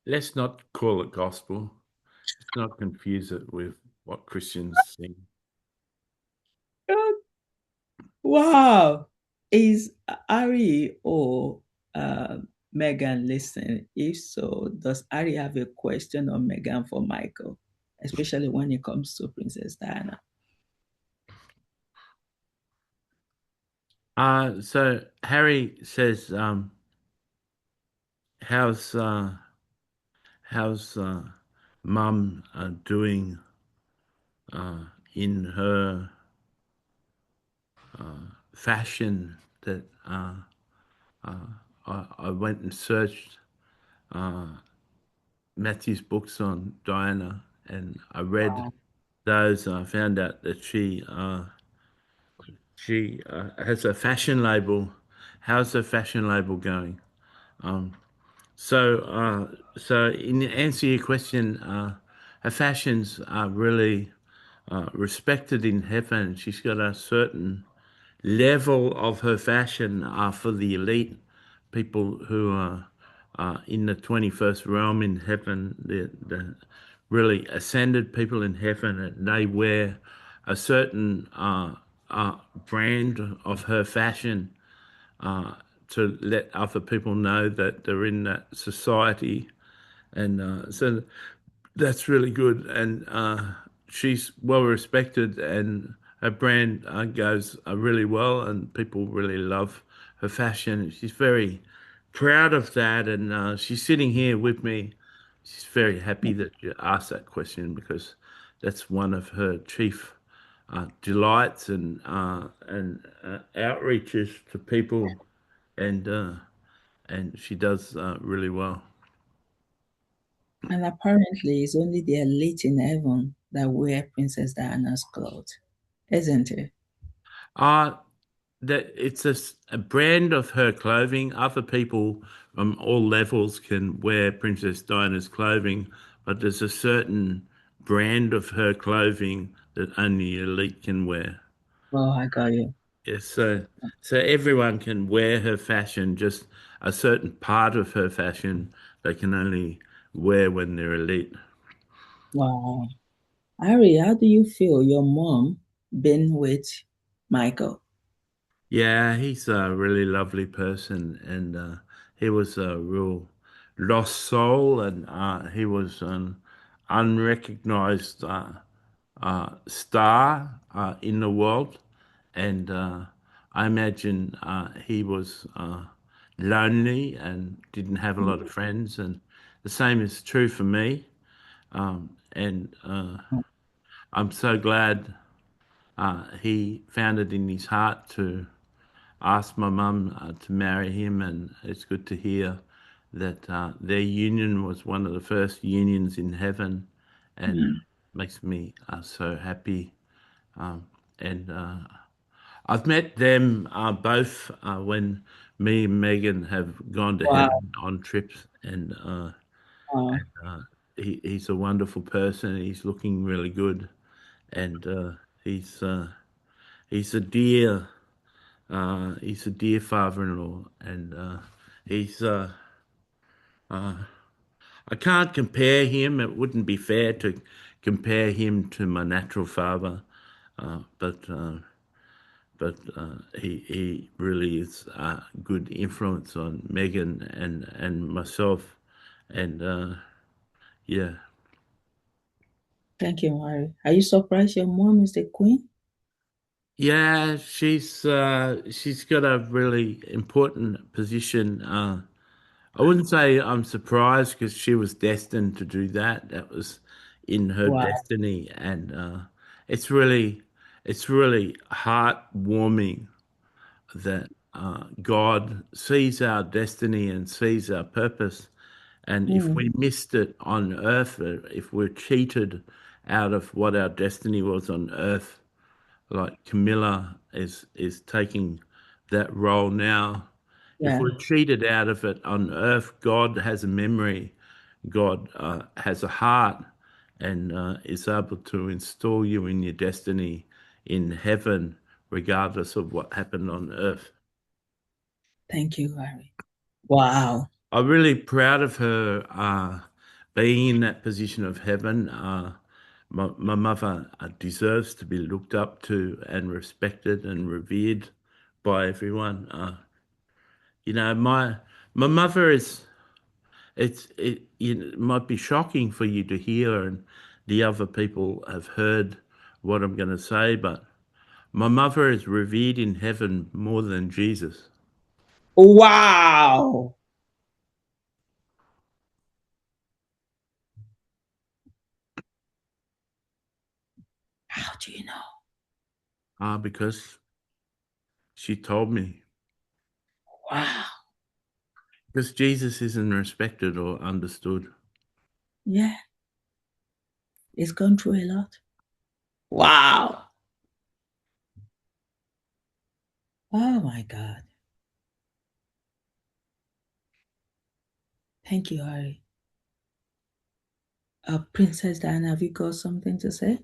let's not call it gospel. Let's not confuse it with what Christians sing. wow. Is Ari or Megan listen? If so, does Ari have a question or Megan for Michael, especially when it comes to Princess Diana? So Harry says, "How's how's Mum doing in her fashion that I went and searched Matthew's books on Diana, and I read Wow. those. And I found out that she has a fashion label. How's her fashion label going? Um, so in answer to your question, her fashions are really respected in heaven. She's got a certain level of her fashion for the elite people who are in the 21st realm in heaven, the really ascended people in heaven, and they wear a certain brand of her fashion to let other people know that they're in that society. And so that's really good. And she's well respected, and her brand goes really well, and people really love her fashion. She's very proud of that, and she's sitting here with me. She's very happy that you asked that question because that's one of her chief delights and outreaches to people, and uh, and she does really well. And apparently, it's only the elite in heaven that wear Princess Diana's clothes, isn't it? Uh, that it's a brand of her clothing. Other people from all levels can wear Princess Diana's clothing, but there's a certain brand of her clothing that only elite can wear. Oh, I got you. Yes, so everyone can wear her fashion, just a certain part of her fashion they can only wear when they're elite. Wow. Ari, how do you feel your mom been with Michael? Yeah, he's a really lovely person, and he was a real lost soul, and he was an unrecognized star in the world, and I imagine he was lonely and didn't have a lot of friends, and the same is true for me, and I'm so glad he found it in his heart to asked my mum to marry him, and it's good to hear that their union was one of the first unions in heaven, and Hmm. makes me so happy. Um, and I've met them both when me and Megan have gone to Wow. heaven on trips, and Wow. uh, he's a wonderful person. He's looking really good, and he's uh, he's a dear father-in-law, and he's I can't compare him. It wouldn't be fair to compare him to my natural father, uh, but uh, he really is a good influence on Megan and myself, and yeah. Thank you, Mary. Are you surprised your mom is the queen? Yeah, she's got a really important position. I wouldn't say I'm surprised because she was destined to do that. That was in her Wow. destiny, and it's really it's really heartwarming that God sees our destiny and sees our purpose. And if Mm, we missed it on earth, if we're cheated out of what our destiny was on earth, like Camilla is taking that role now. If yeah. we're cheated out of it on earth, God has a memory, God has a heart, and is able to install you in your destiny in heaven, regardless of what happened on earth. Thank you, Mary. Wow. I'm really proud of her being in that position of heaven. My mother deserves to be looked up to and respected and revered by everyone. My mother is. It might be shocking for you to hear, and the other people have heard what I'm going to say, but my mother is revered in heaven more than Jesus. Wow. How do you know? Because she told me. Wow. Because Jesus isn't respected or understood. Yeah, it's gone through a lot. Wow. Oh my God. Thank you, Harry. Princess Diana, have you got something to say?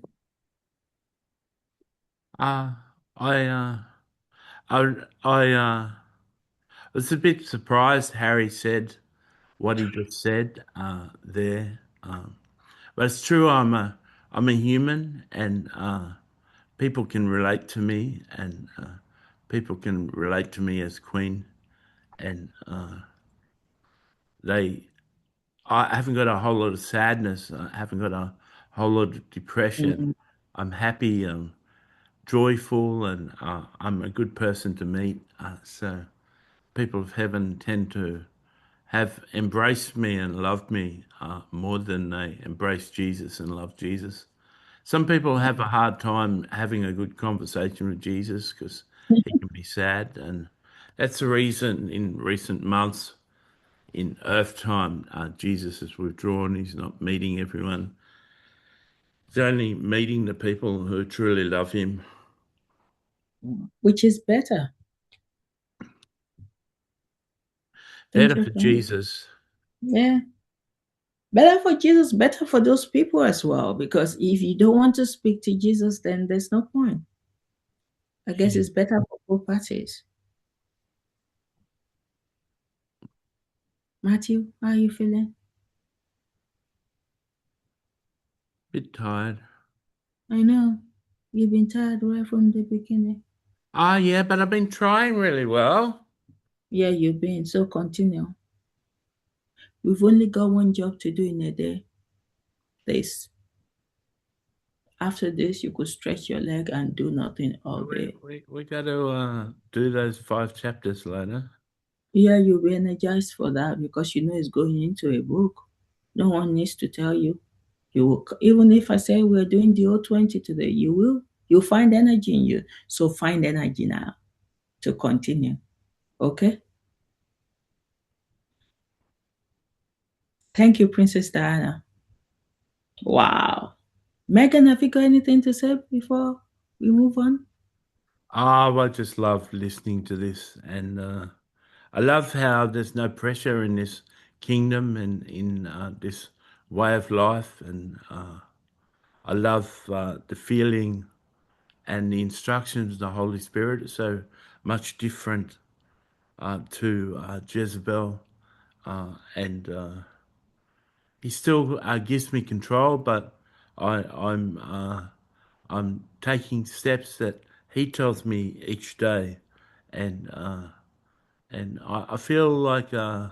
Uh, I, uh, I was a bit surprised Harry said what he just said there. But it's true. I'm a human, and people can relate to me, and people can relate to me as queen, and they. I haven't got a whole lot of sadness. I haven't got a whole lot of depression. Mm, I'm happy. Joyful, and I'm a good person to meet. So people of heaven tend to have embraced me and loved me more than they embrace Jesus and love Jesus. Some people have a hard time having a good conversation with Jesus because he can be sad, and that's the reason in recent months in Earth time, Jesus is withdrawn. He's not meeting everyone. He's only meeting the people who truly love him. which is better. Don't Better you for think? Jesus. Yeah. Better for Jesus, better for those people as well. Because if you don't want to speak to Jesus, then there's no point. I guess it's better for both parties. Matthew, how are you feeling? Bit tired. I know. You've been tired right from the beginning. Yeah, but I've been trying really well. Yeah, you've been. So continue. We've only got one job to do in a day. This. After this, you could stretch your leg and do nothing all day. We got to do those 5 chapters later. Yeah, you'll be energized for that because you know it's going into a book. No one needs to tell you. You will, even if I say we're doing the O20 today, you will. You'll find energy in you. So find energy now to continue. Okay? Thank you, Princess Diana. Wow. Megan, have you got anything to say before we move on? I just love listening to this, and I love how there's no pressure in this kingdom and in this way of life, and I love the feeling and the instructions of the Holy Spirit. It's so much different to Jezebel, and he still gives me control, but I'm taking steps that he tells me each day, and I feel like I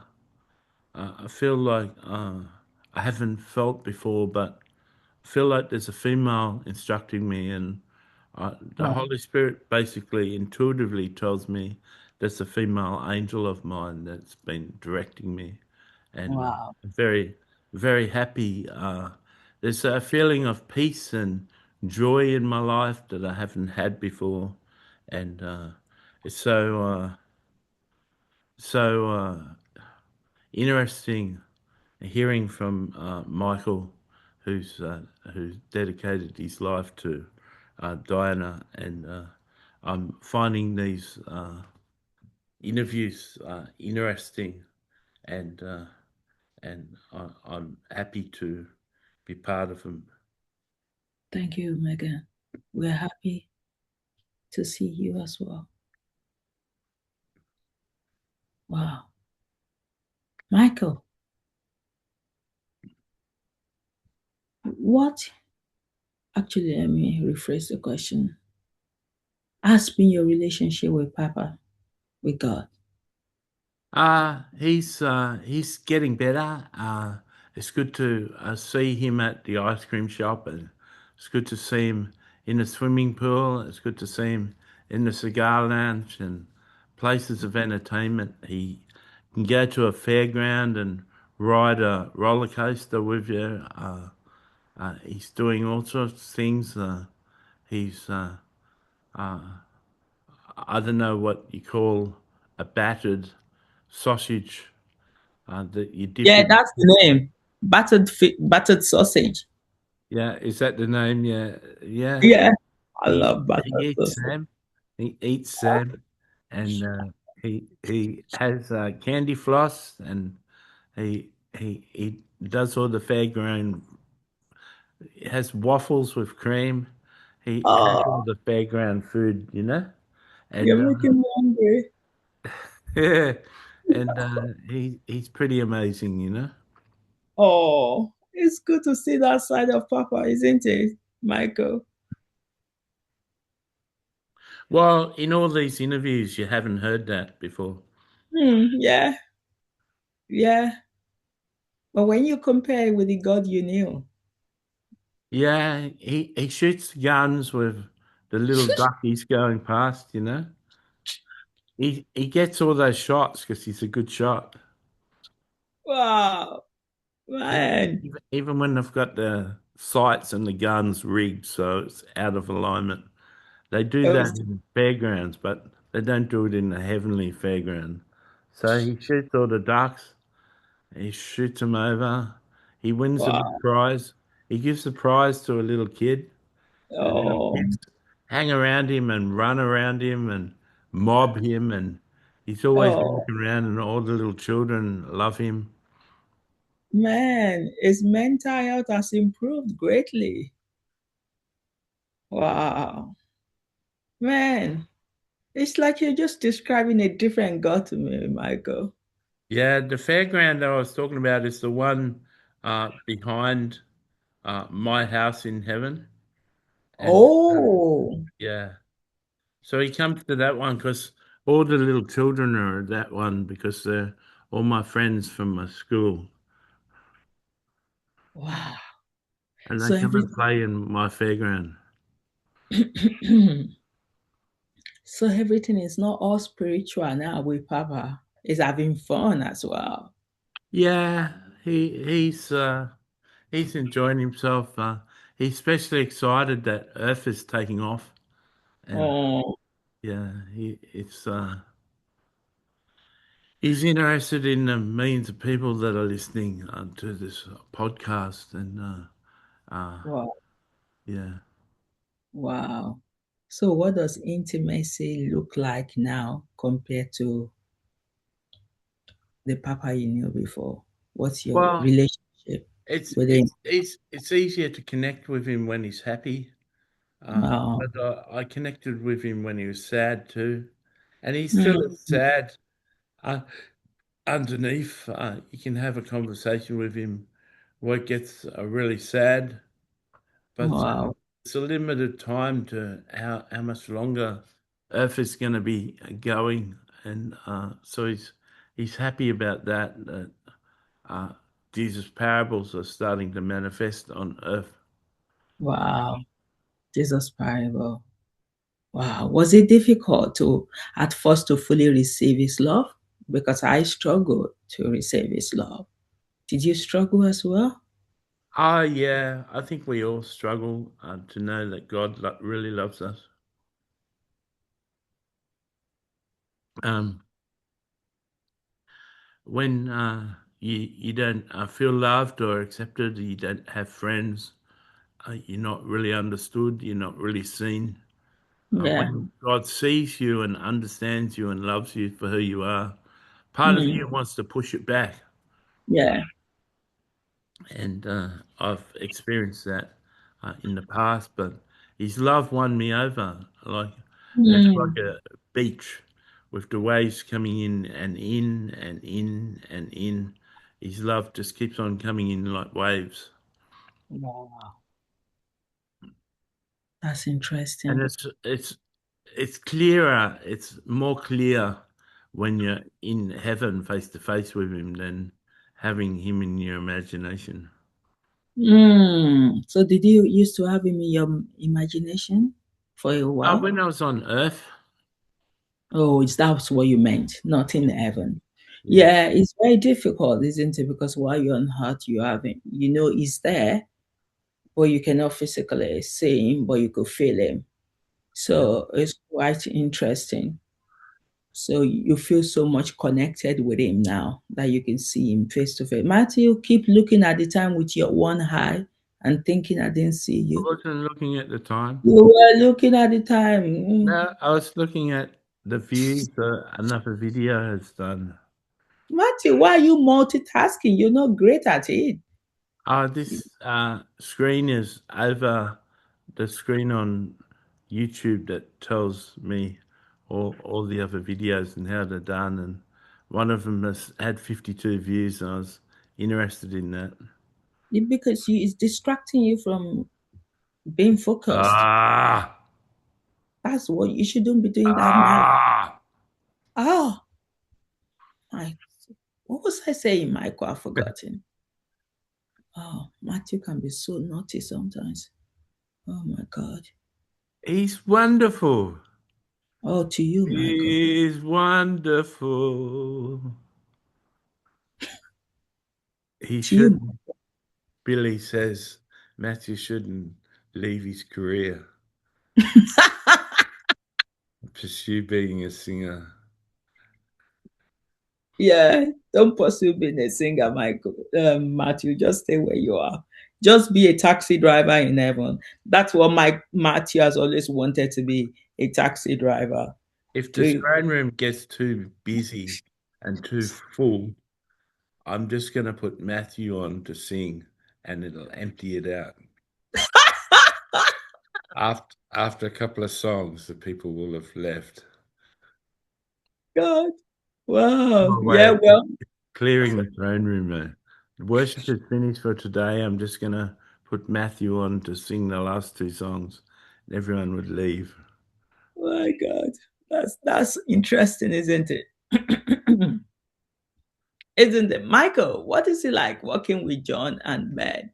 haven't felt before, but I feel like there's a female instructing me, and the Wow. Holy Spirit basically intuitively tells me there's a female angel of mine that's been directing me, and Wow. I'm very, very happy. There's a feeling of peace and joy in my life that I haven't had before, and it's so interesting hearing from Michael, who's dedicated his life to Diana, and I'm finding these interviews interesting, and I'm happy to be part of them. Thank you, Megan. We're happy to see you as well. Wow. Michael, what actually, let me rephrase the question. Has been your relationship with Papa, with God? He's getting better. It's good to see him at the ice cream shop, and it's good to see him in the swimming pool. It's good to see him in the cigar lounge and places of entertainment. He can go to a fairground and ride a roller coaster with you. He's doing all sorts of things. He's I don't know what you call a battered sausage that you dip Yeah, in. that's the name. Battered sausage. Yeah, is that the name? Yeah, yeah. Yeah, I He love he battered eats sausage. Sam. He eats Sam, and he has candy floss, and he does all the fairground. He has waffles with cream. He has all Oh, the fairground food, and you're making me hungry. yeah, and he's pretty amazing. Oh, it's good to see that side of Papa, isn't it, Michael? Well, in all these interviews, you haven't heard that before. Yeah, yeah. But when you compare with the God you knew, Yeah, he shoots guns with the little duckies going past. He gets all those shots because he's a good shot. wow, man. Even when they've got the sights and the guns rigged so it's out of alignment. They do It that was in fairgrounds, but they don't do it in the heavenly fairground. So he shoots all the ducks, he shoots them over, he wins a big wow. prize. He gives the prize to a little kid. The little Oh, kids hang around him and run around him and mob him, and he's always oh, walking around, and all the little children love him. man. His mental health has improved greatly. Wow, man. It's like you're just describing a different God to me, Michael. Yeah, the fairground that I was talking about is the one behind my house in heaven, and Oh, yeah, so he comes to that one because all the little children are at that one because they're all my friends from my school, wow. and they So come and everything, play in my fairground. so everything is not all spiritual now with Papa. It's having fun as well. Yeah, he's enjoying himself. He's especially excited that Earth is taking off, and Oh, yeah, he's interested in the millions of people that are listening to this podcast, and wow, yeah. wow. So what does intimacy look like now compared to the Papa you knew before? What's your Well, relationship? It's with him? it's it's it's easier to connect with him when he's happy. Wow. But I connected with him when he was sad too, and he still is Mm. sad. Uh, Underneath, you can have a conversation with him where it gets really sad, but Wow. it's a limited time to how much longer Earth is going to be going, and so he's happy about that. That uh, Jesus' parables are starting to manifest on Earth. Wow. Jesus parable. Wow. Was it difficult to at first to fully receive his love? Because I struggled to receive his love. Did you struggle as well? Yeah, I think we all struggle to know that God really loves us. Um, when you don't feel loved or accepted, you don't have friends, you're not really understood, you're not really seen. Yeah. When God sees you and understands you and loves you for who you are, part of Mm. you wants to push it back. Yeah. And I've experienced that in the past, but His love won me over. Like it's like Mm. a beach with the waves coming in and in and in and in. His love just keeps on coming in like waves, Wow. That's and interesting. it's clearer. It's more clear when you're in heaven face to face with Him than having Him in your imagination. Mm. So did you used to have him in your imagination for a while? When I was on Earth, Oh, it's that's what you meant, not in heaven. yeah, Yeah, it's very difficult, isn't it? Because while you're on earth, you have him. You know he's there, but you cannot physically see him, but you could feel him. yeah. So it's quite interesting. So you feel so much connected with him now that you can see him face to face. Matthew, keep looking at the time with your one eye and thinking I didn't see I you. wasn't looking at the time. You were looking at the time. Mm. No, I was looking at the views that another video has done. Matthew, why are you multitasking? You're not great at it. This screen is over the screen on YouTube that tells me all the other videos and how they're done. And one of them has had 52 views. And I was interested in that. Because it's distracting you from being focused. Ah, That's what you shouldn't be doing that, Mike. ah. Oh, my, what was I saying, Michael? I've forgotten. Oh, Matthew can be so naughty sometimes. Oh my God. He's wonderful. Oh, to you, Michael. He's wonderful. He To you. shouldn't. Billy says Matthew shouldn't leave his career, pursue being a singer. Yeah, don't pursue being a singer, Michael. Matthew, just stay where you are. Just be a taxi driver in heaven. That's what Mike Matthew has always wanted to be, a taxi driver. If the To throne room gets too busy and too full, I'm just going to put Matthew on to sing and it'll empty it out. After a couple of songs, the people will have left. God. Wow. Oh, Yeah, wait, well, clearing the throne room, man. The worship is finished for today. I'm just going to put Matthew on to sing the last two songs. And everyone would leave. my God. That's interesting, isn't it? Isn't it? Michael, what is it like working with John and Ben?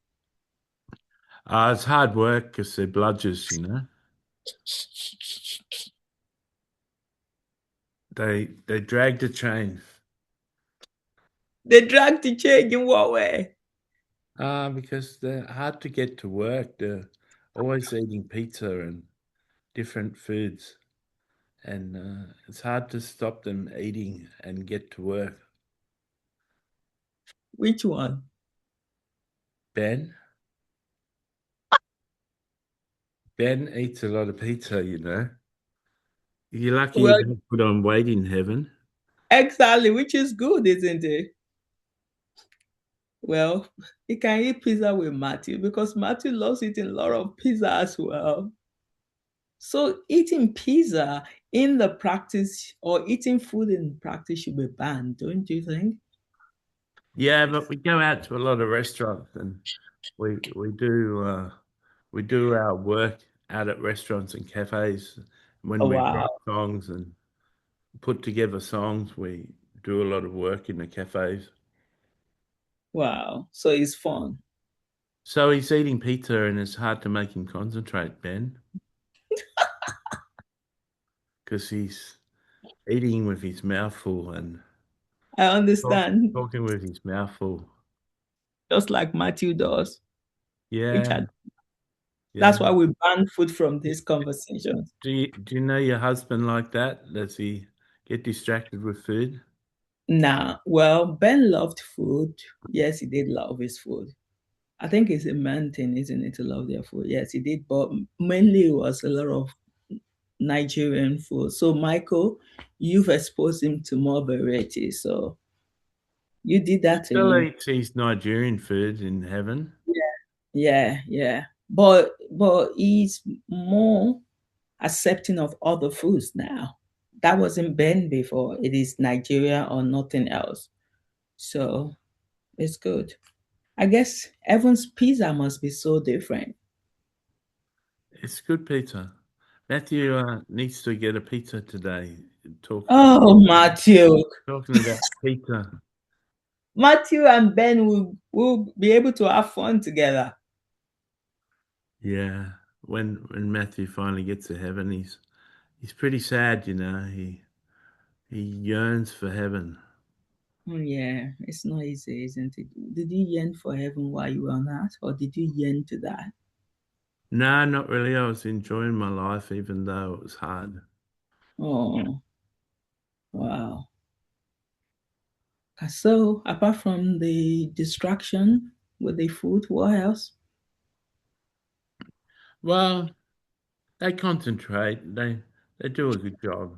It's hard work because they're bludgers, you know. They drag the chain. They drag the chain in what way? Because they're hard to get to work. They're always eating pizza and different foods, and it's hard to stop them eating and get to work. Which one? Ben, Ben eats a lot of pizza, you know. You're lucky you Well, don't put on weight in heaven. exactly, which is good, isn't it? Well, you can eat pizza with Matthew because Matthew loves eating a lot of pizza as well. So eating pizza in the practice or eating food in practice should be banned, don't you think? Yeah, but we go out to a lot of restaurants and we do our work out at restaurants and cafes. When Oh, we wow. write songs and put together songs, we do a lot of work in the cafes. Wow. So it's fun. So he's eating pizza and it's hard to make him concentrate, Ben, because he's eating with his mouth full and I understand. talking with his mouth full. Just like Matthew does, which Yeah, I, yeah. that's why we ban food from these conversations. Do you know your husband like that? Does he get distracted with food? Nah, well, Ben loved food. Yes, he did love his food. I think it's a man thing, isn't it, to love their food? Yes, he did, but mainly it was a lot of Nigerian food. So, Michael, you've exposed him to more variety. So, you did He that to still him. eats his Nigerian food in heaven. Yeah, yeah. But he's more accepting of other foods now. That wasn't Ben before. It is Nigeria or nothing else. So, it's good. I guess Evan's pizza must be so different. It's good pizza. Matthew needs to get a pizza today. Talk, Oh, Matthew. talking about pizza. Matthew and Ben will be able to have fun together. Yeah, when Matthew finally gets to heaven, he's pretty sad, you know. He yearns for heaven. Oh, yeah, it's not easy, isn't it? Did you yearn for heaven while you were on earth, or did you yearn to die? No, not really. I was enjoying my life, even though it was hard. Oh, wow. So, apart from the distraction with the food, what else? Well, they concentrate. They do a good job.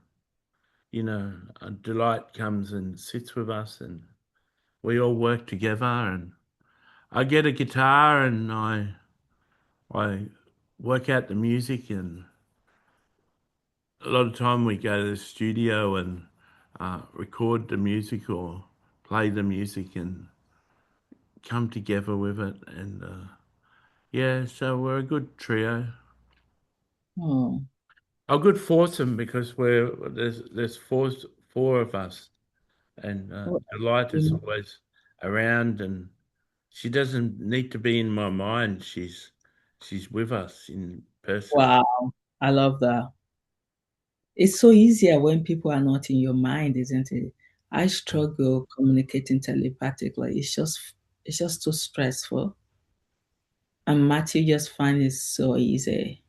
You know, Delight comes and sits with us, and we all work together. And I get a guitar, and I work out the music. And a lot of time we go to the studio and record the music or play the music and come together with it. And yeah, so we're a good trio. Oh, A good foursome because there's four of us, and what- Delight is always around, and she doesn't need to be in my mind. She's with us in person. wow. I love that. It's so easier when people are not in your mind, isn't it? I struggle communicating telepathically. It's just too stressful. And Matthew just finds it so easy.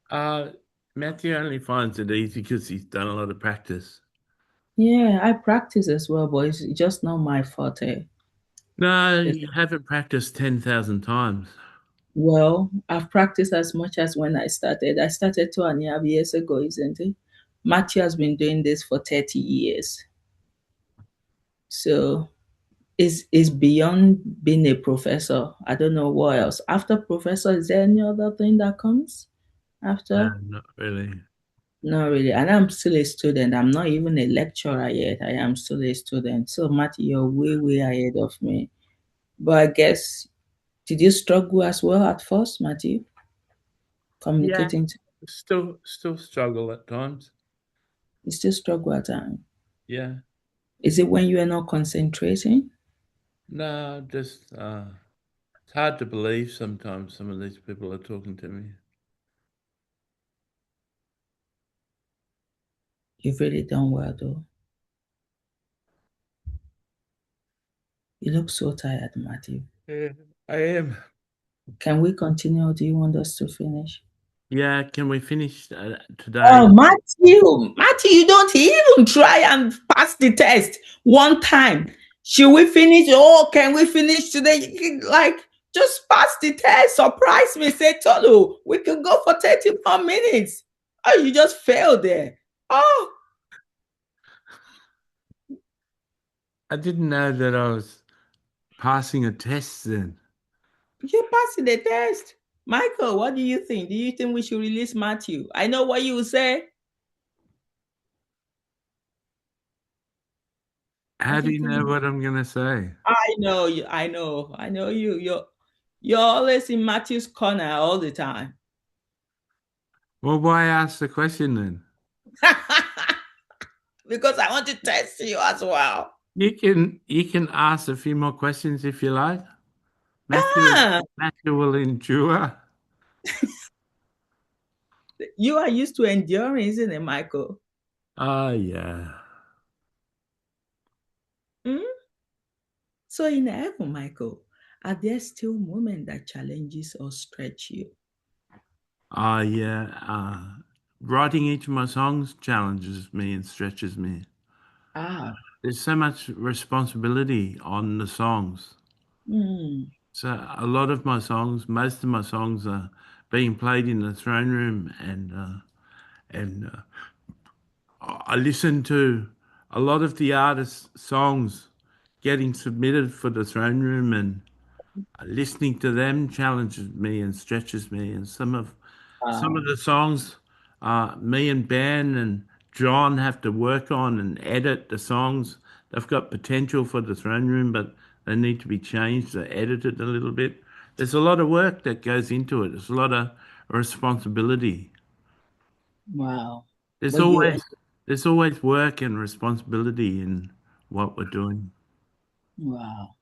Uh, Matthew only finds it easy because he's done a lot of practice. Yeah, I practice as well, but it's just not my forte. No, It's, you haven't practiced 10,000 times. well, I've practiced as much as when I started. I started 2.5 years ago, isn't it? Matthew has been doing this for 30 years. So it's beyond being a professor. I don't know what else. After professor, is there any other thing that comes No, after? not really. Not really. And I'm still a student. I'm not even a lecturer yet. I am still a student. So Matthew, you're way, way ahead of me. But I guess, did you struggle as well at first, Matthew? Yeah, Communicating to still struggle at times. you still struggle at times. Yeah. Is it when you are not concentrating? No, just it's hard to believe sometimes some of these people are talking to me. You've really done well though. You look so tired, Matthew. Yeah, I am. Can we continue or do you want us to finish? Yeah, can we finish Oh, today? Matthew, you don't even try and pass the test one time. Should we finish? Oh, can we finish today? Like, just pass the test. Surprise me. Say, Tolu, we could go for 30 more minutes. Oh, you just failed there. Oh, I didn't know that I was. Passing a test then. You're passing the test. Michael, what do you think? Do you think we should release Matthew? I know what you will say. How What do do you you know think? what I'm going to say? I know you. I know you. You're always in Matthew's corner all the time. Well, why ask the question then? Because I want to test you as well. You can ask a few more questions if you like. Matthew Ah, Matthew will endure. you are used to enduring, isn't it, Michael? Oh yeah. Hmm? So in heaven, Michael, are there still moments that challenges or stretch you? Oh yeah. Writing each of my songs challenges me and stretches me. Ah, There's so much responsibility on the songs. hmm, So a lot of my songs, most of my songs are being played in the throne room, and I listen to a lot of the artists' songs getting submitted for the throne room, and listening to them challenges me and stretches me. And some of wow, the songs, me and Ben and John have to work on and edit the songs. They've got potential for the throne room, but they need to be changed or edited a little bit. There's a lot of work that goes into it. There's a lot of responsibility. wow. There's But you, always there's always work and responsibility in what we're doing. wow.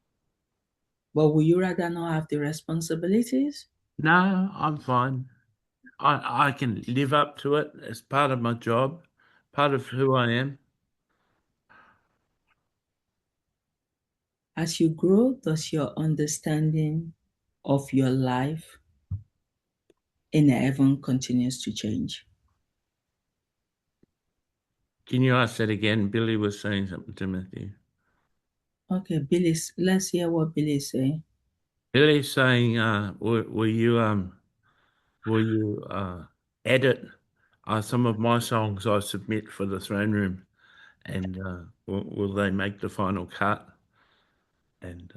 But would you rather not have the responsibilities? No, I'm fine. I can live up to it as part of my job, part of who I am. As you grow, does your understanding of your life in heaven continues to change? Can you ask that again? Billy was saying something to Matthew. Okay, Billy, let's hear what Billy say. Billy's saying, will you edit some of my songs I submit for the throne room, and will they make the final cut? And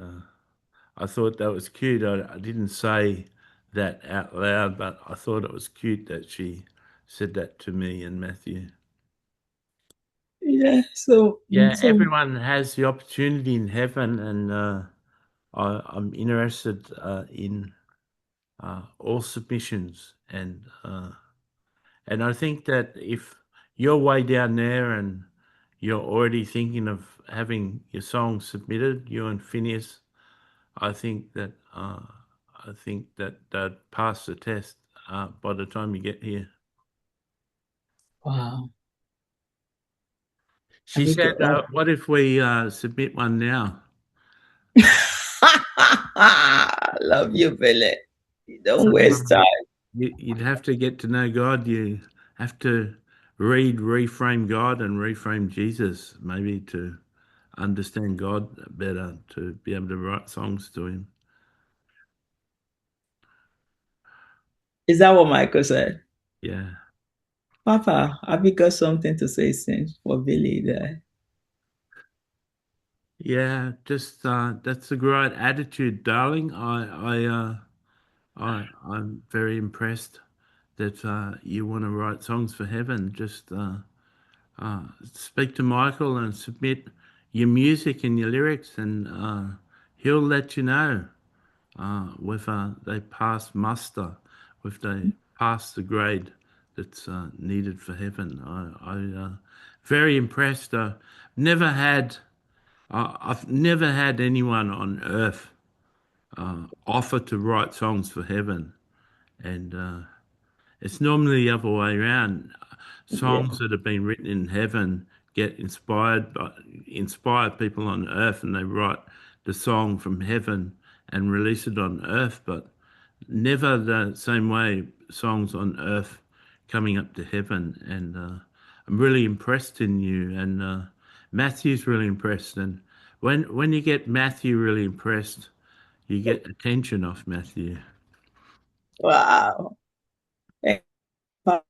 I thought that was cute. I didn't say that out loud, but I thought it was cute that she said that to me and Matthew. Yeah, so Yeah, so everyone has the opportunity in heaven, and I'm interested in all submissions, and I think that if you're way down there and you're already thinking of having your song submitted, you and Phineas, I think that they'd pass the test by the time you get here. wow. She said, Oh. "What if we submit one now?" Love you, Billy. So, Don't waste time. you'd have to get to know God. You have to reframe God and reframe Jesus, maybe to understand God better, to be able to write songs to Him. Is that what Michael said? Yeah. Papa, have you got something to say since for Billy there? Yeah, just that's a great attitude, darling. I'm very impressed that you want to write songs for heaven. Just speak to Michael and submit your music and your lyrics, and he'll let you know whether they pass muster, if they pass the grade that's needed for heaven. Very impressed. Never had. I've never had anyone on earth offer to write songs for heaven, and it's normally the other way around. Yeah. Songs that have been written in heaven get inspire people on earth, and they write the song from heaven and release it on earth. But never the same way songs on earth coming up to heaven. And I'm really impressed in you, and Matthew's really impressed. And when you get Matthew really impressed, you get attention off Matthew. Wow. Thank you,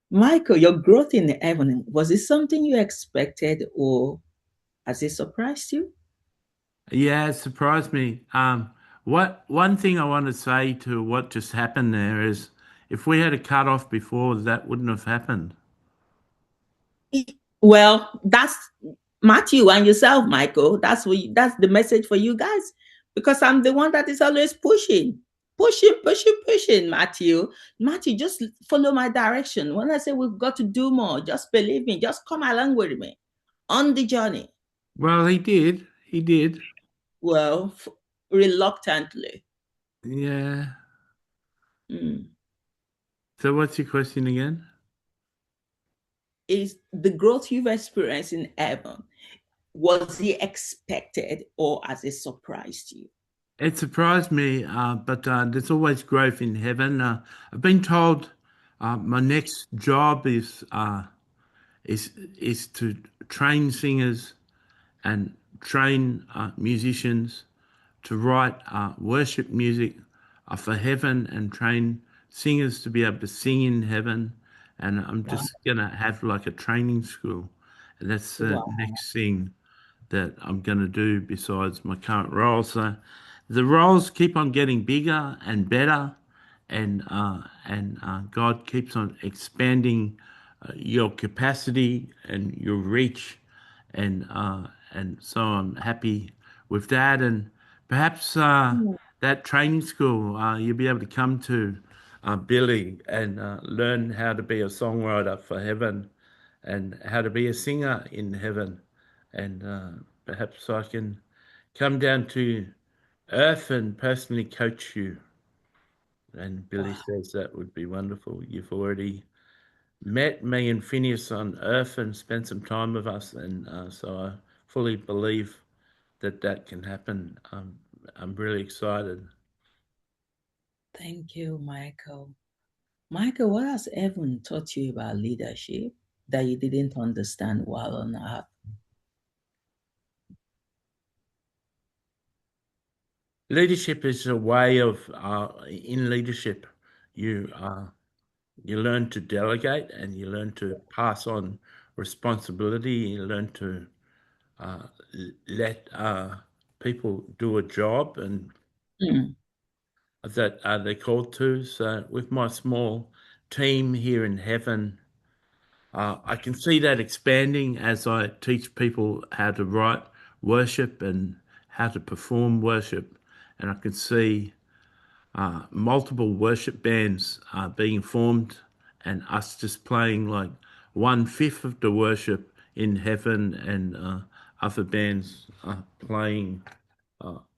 Michael, your growth in heaven, was it something you expected or has it surprised you? Yeah, it surprised me. What one thing I want to say to what just happened there is, if we had a cut off before, that wouldn't have happened. Well, that's Matthew and yourself, Michael. That's the message for you guys. Because I'm the one that is always pushing. Pushing, pushing, pushing, Matthew. Matthew, just follow my direction. When I say we've got to do more, just believe me. Just come along with me on the journey. Well, he did. He did. Well, reluctantly. Yeah. Mm. So what's your question again? Is the growth you've experienced in heaven, was it expected or as a surprise to you? It surprised me, but there's always growth in heaven. I've been told my next job is to train singers and train musicians to write worship music for heaven and train singers to be able to sing in heaven. And I'm Wow. just gonna have like a training school, and that's the Wow. next thing that I'm going to do besides my current role. So the roles keep on getting bigger and better, and God keeps on expanding your capacity and your reach, and so I'm happy with that. And perhaps that training school you'll be able to come to, Billy, and learn how to be a songwriter for heaven and how to be a singer in heaven. And perhaps I can come down to earth and personally coach you. And Billy Wow. says that would be wonderful. You've already met me and Phineas on earth and spent some time with us. And so I fully believe that that can happen. I'm really excited. Thank you, Michael. Michael, what has Evan taught you about leadership that you didn't understand while on earth? Leadership is a way of, in leadership, you you learn to delegate and you learn to pass on responsibility. You learn to uh, let people do a job and Mm, that they're called to. So, with my small team here in heaven, I can see that expanding as I teach people how to write worship and how to perform worship. And I can see multiple worship bands being formed and us just playing like 1/5 of the worship in heaven and other bands playing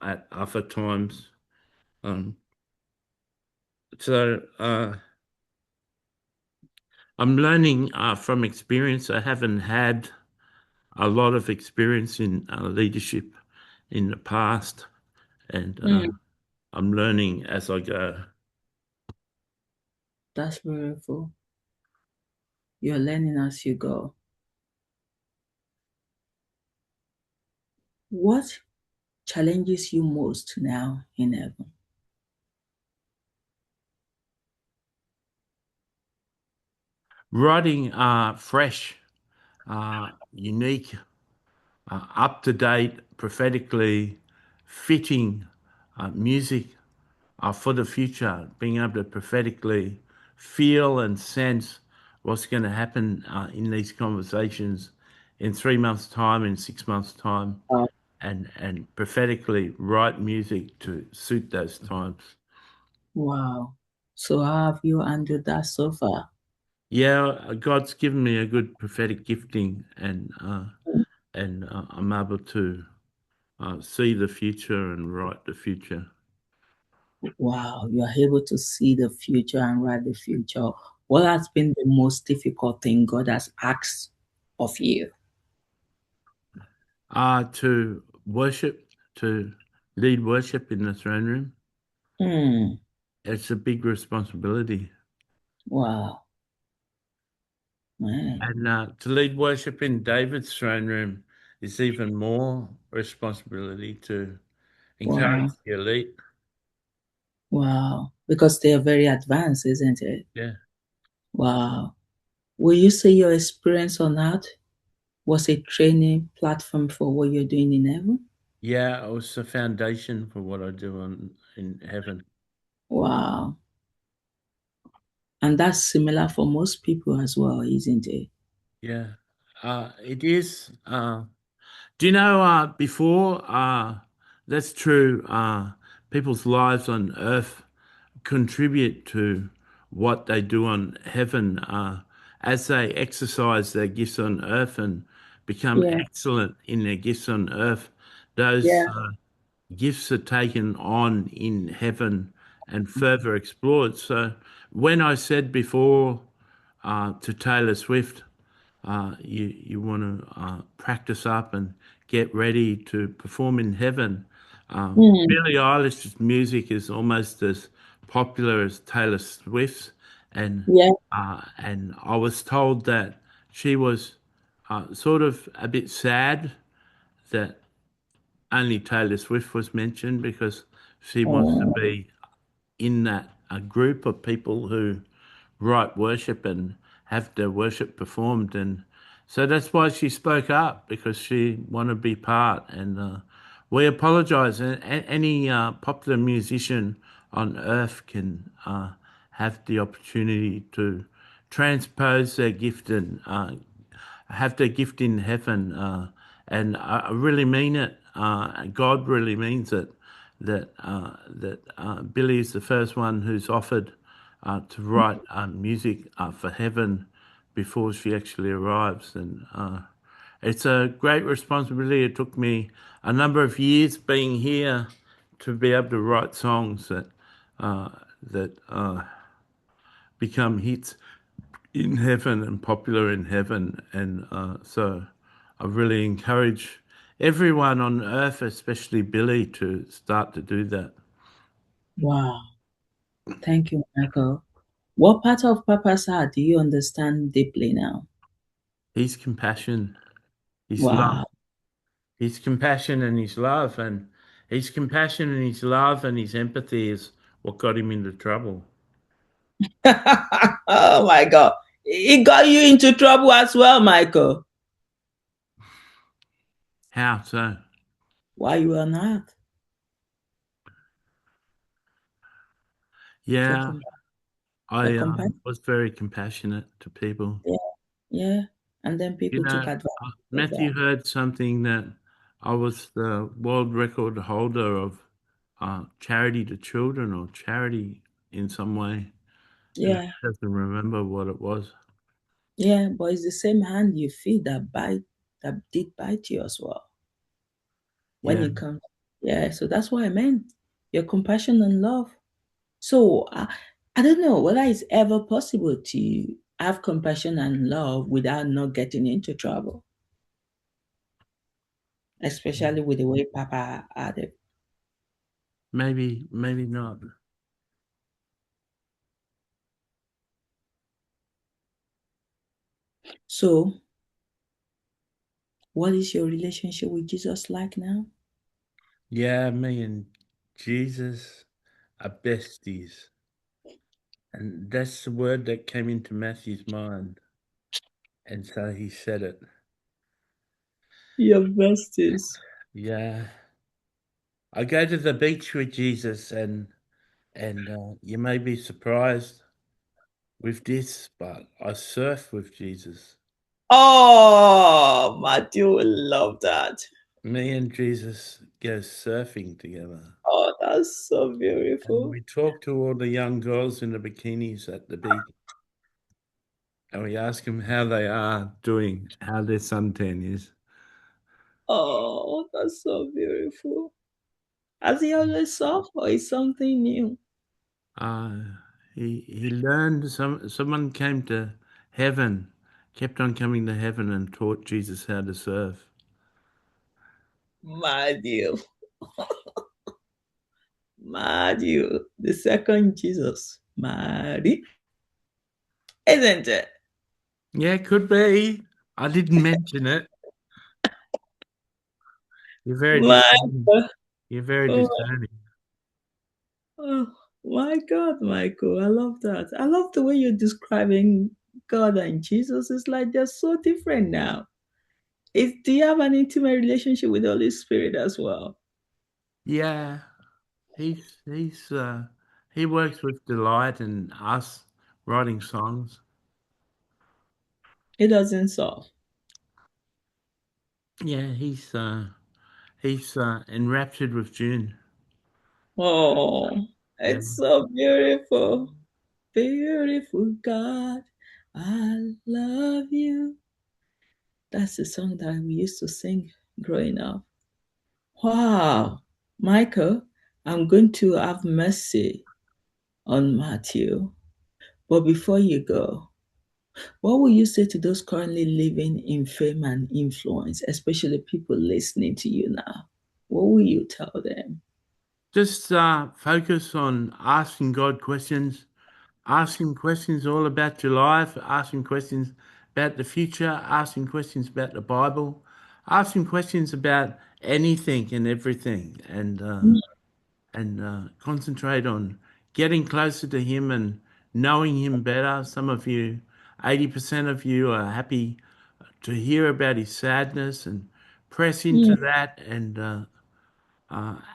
at other times. Um, so I'm learning from experience. I haven't had a lot of experience in leadership in the past, and mm, I'm learning as I go. that's beautiful. You're learning as you go. What challenges you most now in heaven? Writing fresh, unique, up to date, prophetically fitting music for the future, being able to prophetically feel and sense what's going to happen in these conversations in 3 months' time, in 6 months' time, Wow. and prophetically write music to suit those times. Wow. So how have you handled that so far? Yeah, God's given me a good prophetic gifting, and I'm able to see the future and write the future. Wow, you are able to see the future and write the future. What has been the most difficult thing God has asked of you? To worship, to lead worship in the throne room. Mm, It's a big responsibility. wow, man. And to lead worship in David's throne room is even more responsibility to encourage Wow, the elite. wow. Because they are very advanced, isn't it? Yeah. Wow. Will you say your experience on that was a training platform for what you're doing in heaven? Yeah, it was the foundation for what I do on in heaven. Wow. And that's similar for most people as well, isn't it? Yeah, it is. Do you know, before, that's true, people's lives on earth contribute to what they do on heaven, as they exercise their gifts on earth and become Yeah. excellent in their gifts on earth. Those Yeah. gifts are taken on in heaven and further explored. So when I said before, to Taylor Swift, you want to practice up and get ready to perform in heaven. Mm. Billie Eilish's music is almost as popular as Taylor Swift's, Yeah. and I was told that she was sort of a bit sad that only Taylor Swift was mentioned because she wants to Oh, be in that a group of people who write worship and have their worship performed, and so that's why she spoke up because she wanted to be part. And we apologise. Any popular musician on earth can have the opportunity to transpose their gift and have their gift in heaven. And I really mean it. God really means it. That Billy is the first one who's offered to write music for heaven before she actually arrives, and it's a great responsibility. It took me a number of years being here to be able to write songs that become hits in heaven and popular in heaven. And so I really encourage everyone on earth, especially Billy, to start to do that. wow. Thank you, Michael. What part of Papa's heart do you understand deeply now? His compassion, his love, Wow. his compassion and his love, and his compassion and his love and his empathy is what got him into trouble. Oh my God. It got you into trouble as well, Michael. How so? Why you were not? Your, Yeah, com- your I compassion. was very compassionate to people. Yeah. Yeah. And then You people took know, advantage of that. Matthew heard something that I was the world record holder of charity to children or charity in some way, and Yeah. he doesn't remember what it was. Yeah. But it's the same hand you feed that did bite you as well when Yeah, it comes. Yeah. So that's what I meant. Your compassion and love. So I don't know whether it's ever possible to have compassion and love without not getting into trouble, especially with the way Papa had it. maybe not. So, what is your relationship with Jesus like now? Yeah, me and Jesus are besties, and that's the word that came into Matthew's mind, and so he said it. Your besties. Yeah, I go to the beach with Jesus, and you may be surprised with this, but I surf with Jesus. Oh, Matthew will love that. Me and Jesus go surfing together. Oh, that's so And beautiful. we talk to all the young girls in the bikinis at the beach. And we ask them how they are doing, how their suntan is. Oh, that's so beautiful. Has he always soft or is something new? Uh, he learned, someone came to heaven, kept on coming to heaven and taught Jesus how to surf. Matthew, Matthew, the second Jesus, Mary, isn't it? Yeah, could be. I didn't mention it. You're very My, discerning. You're very oh, discerning. oh, my God, Michael, I love that. I love the way you're describing God and Jesus. It's like they're so different now. Do you have an intimate relationship with the Holy Spirit as well? Yeah, he works with delight and us writing songs. It doesn't solve. Yeah, he's enraptured with June. Oh, Yeah, it's so beautiful. Beautiful God, I love you. That's the song that we used to sing growing up. Wow. Michael, I'm going to have mercy on Matthew. But before you go, what will you say to those currently living in fame and influence, especially people listening to you now? What will you tell them? just focus on asking God questions, asking questions all about your life, asking questions about the future, asking questions about the Bible, asking questions about anything and everything, and concentrate on getting closer to Him and knowing Him better. Some of you, 80% of you, are happy to hear about His sadness and press into Mm. that. And uh,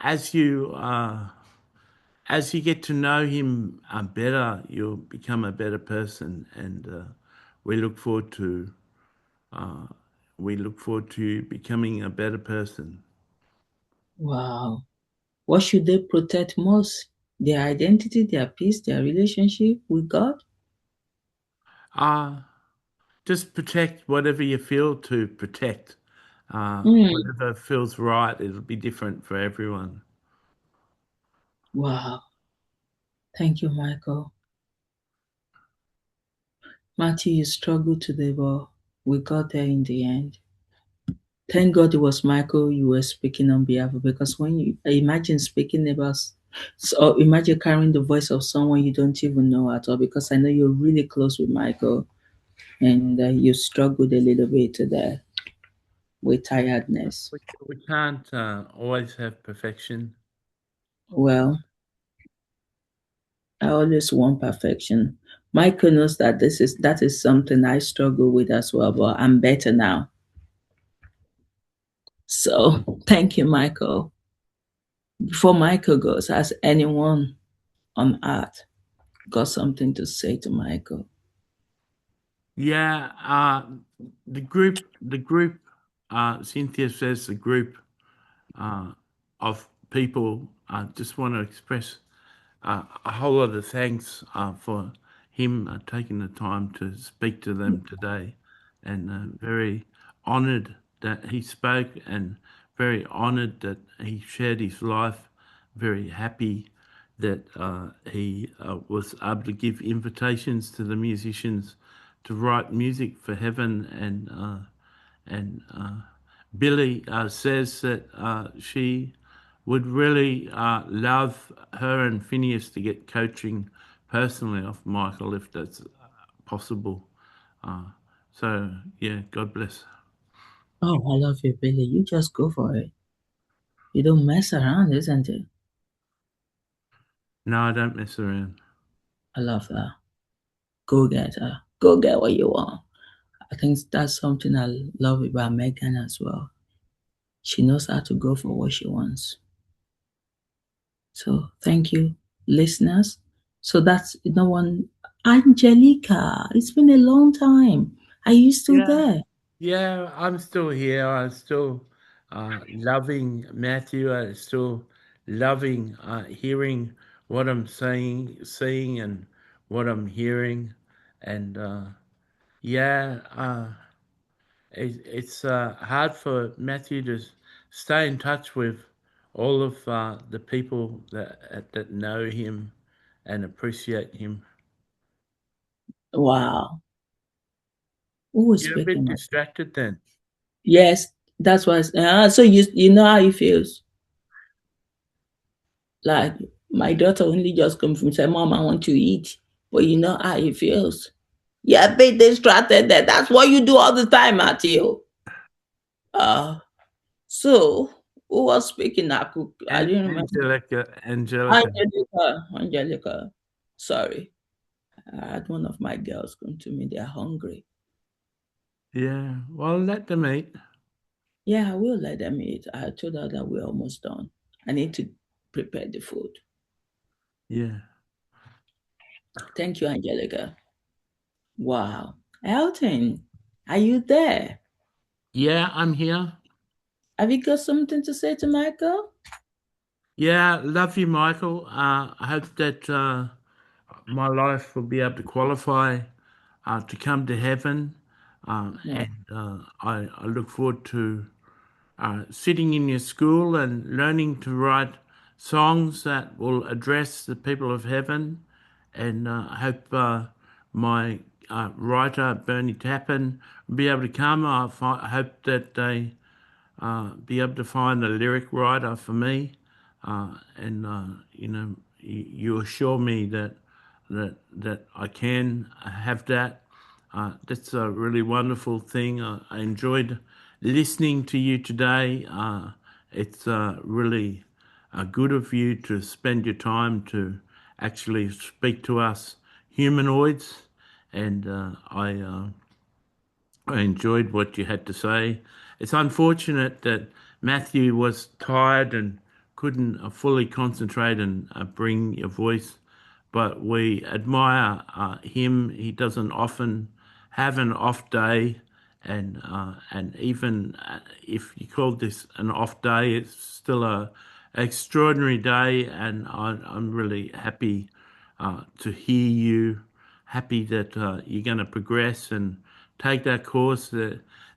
as you uh, as you get to know Him better, you'll become a better person. And we look forward to uh, we look forward to becoming a better person. Wow. What should they protect most? Their identity, their peace, their relationship with God? Uh, just protect whatever you feel to protect. Mm. Whatever feels right, it'll be different for everyone. Wow. Thank you, Michael. Matthew, you struggled today, but we got there in the end. Thank God it was Michael you were speaking on behalf of, because when you imagine speaking about, so imagine carrying the voice of someone you don't even know at all, because I know you're really close with Michael and you struggled a little bit today with tiredness. We can't always have perfection. Well, I always want perfection. Michael knows that that is something I struggle with as well, but I'm better now. So thank you, Michael. Before Michael goes, has anyone on earth got something to say to Michael? Yeah, the group. Cynthia says the group uh, of people just want to express a whole lot of thanks for him taking the time to speak to them today, and very honoured that he spoke, and very honoured that he shared his life. Very happy that he was able to give invitations to the musicians to write music for heaven, and Billy says that she would really love her and Phineas to get coaching personally off Michael if that's possible. Uh, so yeah, God bless. Oh, I love you, Billy. You just go for it. You don't mess around, isn't it? No, I don't mess around. I love that. Go get her. Go get what you want. I think that's something I love about Megan as well. She knows how to go for what she wants. So thank you, listeners. So that's no one. Angelica, it's been a long time. Are you still Yeah, there? yeah, I'm still here. I'm still loving Matthew. I'm still loving hearing what I'm saying, seeing, and what I'm hearing, and yeah, it's hard for Matthew to stay in touch with all of the people that know him and appreciate him. Wow. Who was You're a bit speaking? distracted then. Yes, that's why. So you know how he feels. Like my daughter only just come from say, "Mom, I want to eat," but you know how he feels. Yeah, be distracted. That's what you do all the time, Matthew. Uh, so who was speaking? I And didn't remember. Angelica. Angelica. Angelica. Sorry, I had one of my girls come to me. They're hungry. Yeah. Well, let them eat. Yeah, I will let them eat. I told her that we're almost done. I need to prepare the food. Yeah. Thank you, Angelica. Wow. Elton, are you there? Yeah, I'm here. Have you got something to say to Michael? Yeah, love you, Michael. I hope that my life will be able to qualify to come to heaven. No. And I look forward to sitting in your school and learning to write songs that will address the people of heaven. And I hope my writer, Bernie Tappin, will be able to come. I hope that they be able to find a lyric writer for me, and you assure me that I can have that. That's a really wonderful thing. I enjoyed listening to you today. It's really good of you to spend your time to actually speak to us humanoids, and I enjoyed what you had to say. It's unfortunate that Matthew was tired and couldn't fully concentrate and bring your voice, but we admire him. He doesn't often have an off day, and even if you called this an off day, it's still a extraordinary day, and I'm really happy to hear you. Happy that you're going to progress and take that course.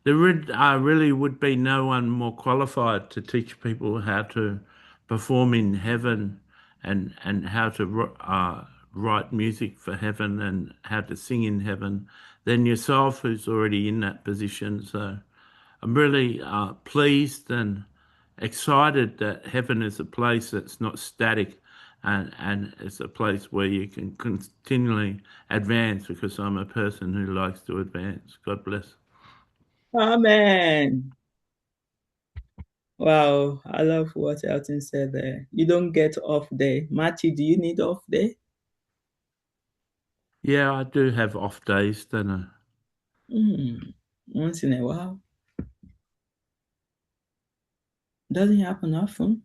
Really would be no one more qualified to teach people how to perform in heaven and how to write music for heaven and how to sing in heaven than yourself, who's already in that position. So I'm really pleased and excited that heaven is a place that's not static, and it's a place where you can continually advance, because I'm a person who likes to advance. God bless. Amen. Wow, I love what Elton said there. You don't get off day. Matthew, do you need off day? Yeah, I do have off days, don't I? Hmm. Once in a while. Doesn't happen often.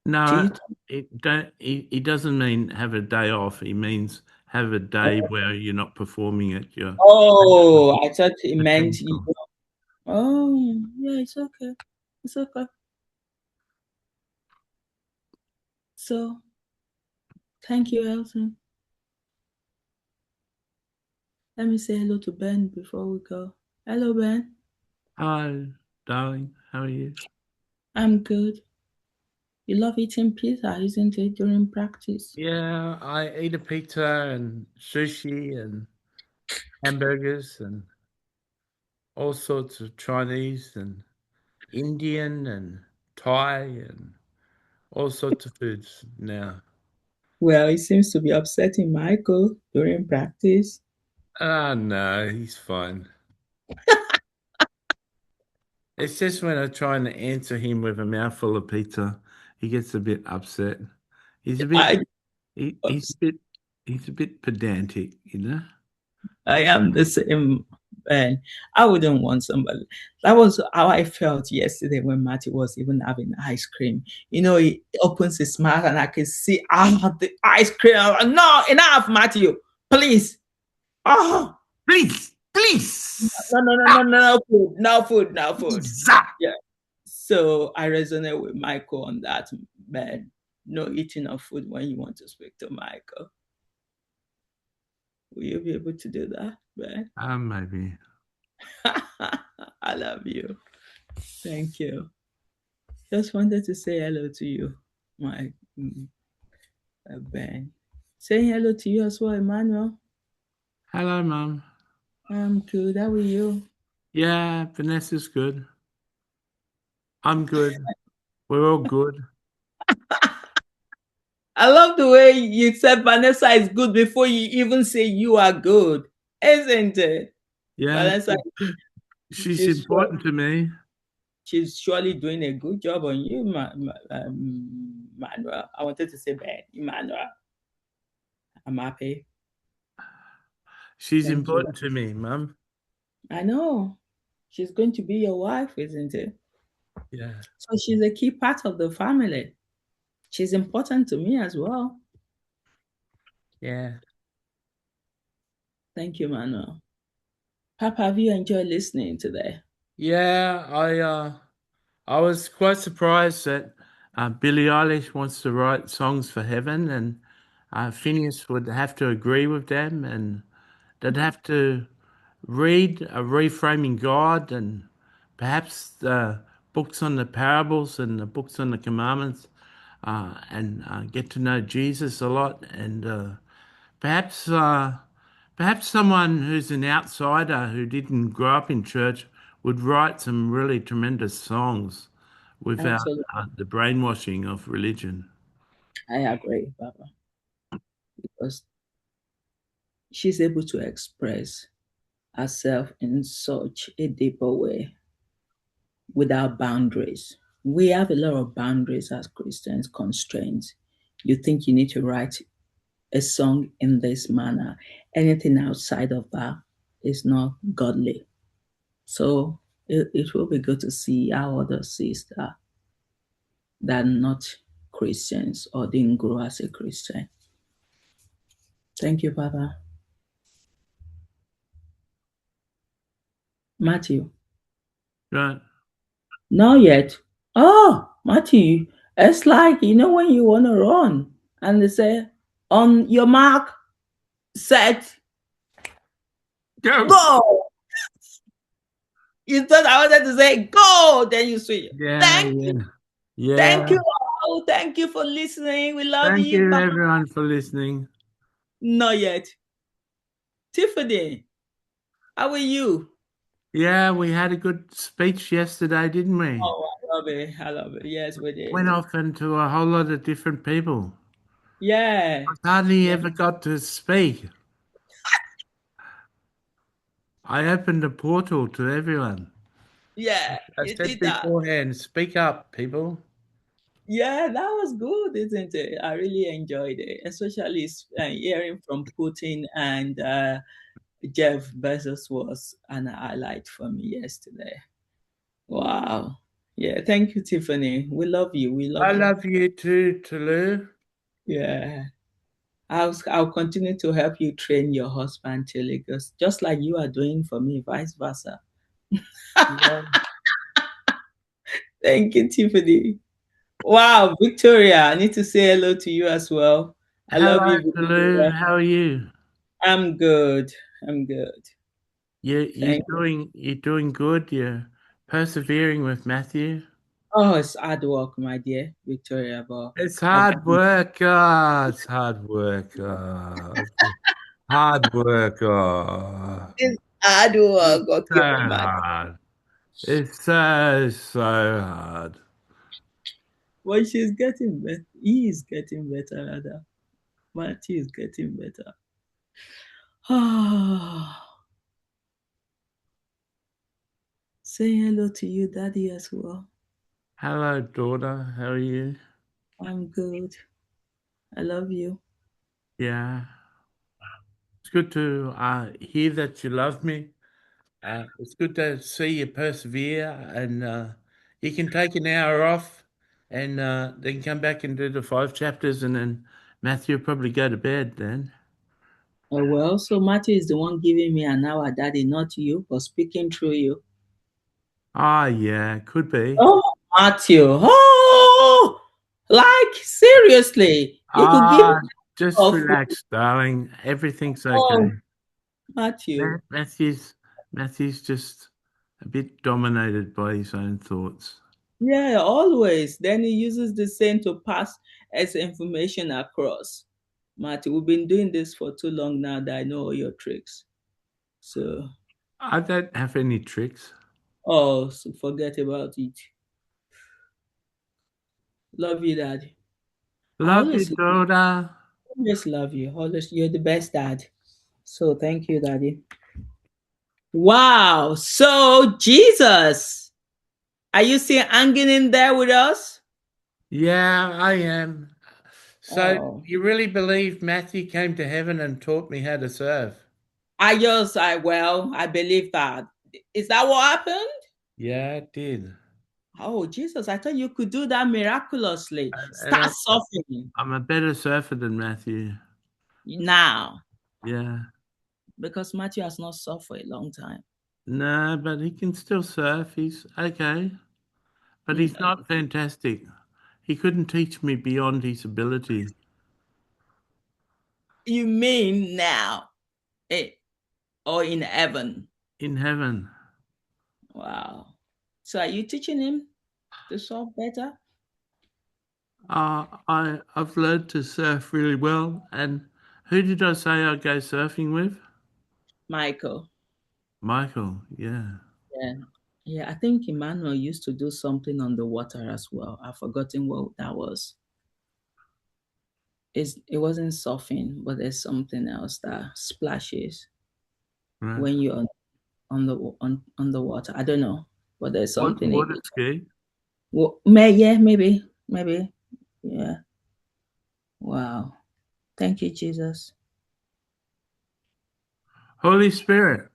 Do No, you? it don't. He doesn't mean have a day off. He means have a day where you're not performing at your Oh, I thought it meant you. potential. Oh, yeah, it's okay. It's okay. So, thank you, Elton. Let me say hello to Ben before we go. Hello, Ben. Hi, darling. How are you? I'm good. You love eating pizza, isn't it, during practice? Yeah, I eat a pizza and sushi and hamburgers and all sorts of Chinese and Indian and Thai and all sorts of foods now. Well, it seems to be upsetting Michael during practice. Ah, no, he's fine. It's just when I try and answer him with a mouthful of pizza, he gets a bit upset. He's a bit, I, he, he's a bit, he's a bit pedantic, you know? I am the same, Ben. I wouldn't want somebody. That was how I felt yesterday when Matty was even having ice cream. You know, he opens his mouth and I can see the ice cream. I'm like, no, enough, Matthew. Please. Oh, Please, please, no, no, no, no, no, no food, no food, no food. pizza. Yeah. So I resonate with Michael on that, man. No eating of food when you want to speak to Michael. Will you be able to do that, man? Maybe. I love you. Thank you. Just wanted to say hello to you, my Ben. Saying hello to you as well, Emmanuel. Hello, Mum. I'm good. How are you? Yeah, Vanessa's good. I'm good. We're all good. I love the way you said Vanessa is good before you even say you are good, isn't it? Yeah, Vanessa, she's she's sure, important to me. she's surely doing a good job on you, Manuel. I wanted to say Ben, Emmanuel. I'm happy. She's Thank you. important to me, Mum. I know she's going to be your wife, isn't it? Yeah. So she's a key part of the family. She's important to me as well. Yeah. Thank you, Manuel. Papa, have you enjoyed listening today? Yeah, I was quite surprised that Billie Eilish wants to write songs for heaven, and Phineas would have to agree with them, and they'd have to read a Reframing God and perhaps the books on the parables and the books on the commandments, and get to know Jesus a lot, and perhaps perhaps someone who's an outsider who didn't grow up in church would write some really tremendous songs without Absolutely. the brainwashing of religion. I agree, Papa, because she's able to express herself in such a deeper way without boundaries. We have a lot of boundaries as Christians, constraints. You think you need to write a song in this manner. Anything outside of that is not godly. So it will be good to see how others see that are not Christians or didn't grow as a Christian. Thank you, Papa. Matthew. Right? Not yet. Oh, Matthew, it's like, when you want to run and they say, on your mark, set, Go. go. You thought I wanted to say, go. Then you switch. Yeah, Thank you. yeah, Thank yeah. you all. Thank you for listening. We love Thank you. you, Bye. everyone, for listening. Not yet. Tiffany, how are you? Yeah, we had a good speech yesterday, didn't we? Oh, I love it. I love it. Yes, we Went did. off into a whole lot of different people. Yeah. I hardly Yeah. ever got to speak. I opened a portal to everyone. Yeah. I You said did that. beforehand, speak up, people. Yeah, that was good, isn't it? I really enjoyed it, especially hearing from Putin and Jeff Bezos was an highlight for me yesterday. Wow. Yeah, thank you, Tiffany. We love you. We I love you. love you too, Tolu. Yeah. I'll continue to help you train your husband to Lagos, just like you are doing for me, vice versa. Yeah. Thank you, Tiffany. Wow, Victoria, I need to say hello to you as well. I love Hello, you, Tolu. Victoria. How are you? I'm good. I'm good. Thank you. You're doing good. You're persevering with Matthew. Oh, it's hard work, my dear Victoria, but It's I've hard work. It's hard work. It's hard work. it's hard It's work, so okay, my. hard. It's so hard. But she's getting better. He is getting better, rather. Matthew is getting better. Ah, say hello to you, Daddy, as well. Hello, daughter. How are you? I'm good. I love you. Yeah. It's good to hear that you love me. It's good to see you persevere, and you can take an hour off and then come back and do the 5 chapters, and then Matthew will probably go to bed then. Oh, well, so Matthew is the one giving me an hour, Daddy, not you, but speaking through you. Ah, yeah, could be. Oh, Matthew. Oh, like seriously, you could give Ah, just off. relax, darling. Everything's Oh, okay. Matthew. Matthew's just a bit dominated by his own thoughts. Yeah, always. Then he uses the same to pass as information across. Matthew, we've been doing this for too long now that I know all your tricks. So, I don't have any tricks. oh, so forget about it. Love you, Dad. I Love you, daughter. always love you. Always, you're the best dad. So thank you, Daddy. Wow. So Jesus, are you still hanging in there with us? Yeah, I am. So Oh, you really believe Matthew came to heaven and taught me how to serve? I believe that. Is that what happened? Yeah, it did. Oh, Jesus, I thought you could do that miraculously. And Start suffering I'm a better surfer than Matthew. now Yeah. because Matthew has not suffered for a long time. No, but he can still surf. He's okay. But You he's know, not fantastic. He couldn't teach me beyond his ability. you mean now, eh, or in heaven? In heaven. Wow. So are you teaching him to solve better? I've learned to surf really well. And who did I say I'd go surfing with? Michael. Michael, yeah. Yeah. Yeah, I think Emmanuel used to do something on the water as well. I've forgotten what that was. It wasn't surfing, but there's something else that splashes Right. when you're on the water. I don't know, but there's What something. water ski? Well, maybe, yeah. Wow. Thank you, Jesus. Holy Spirit.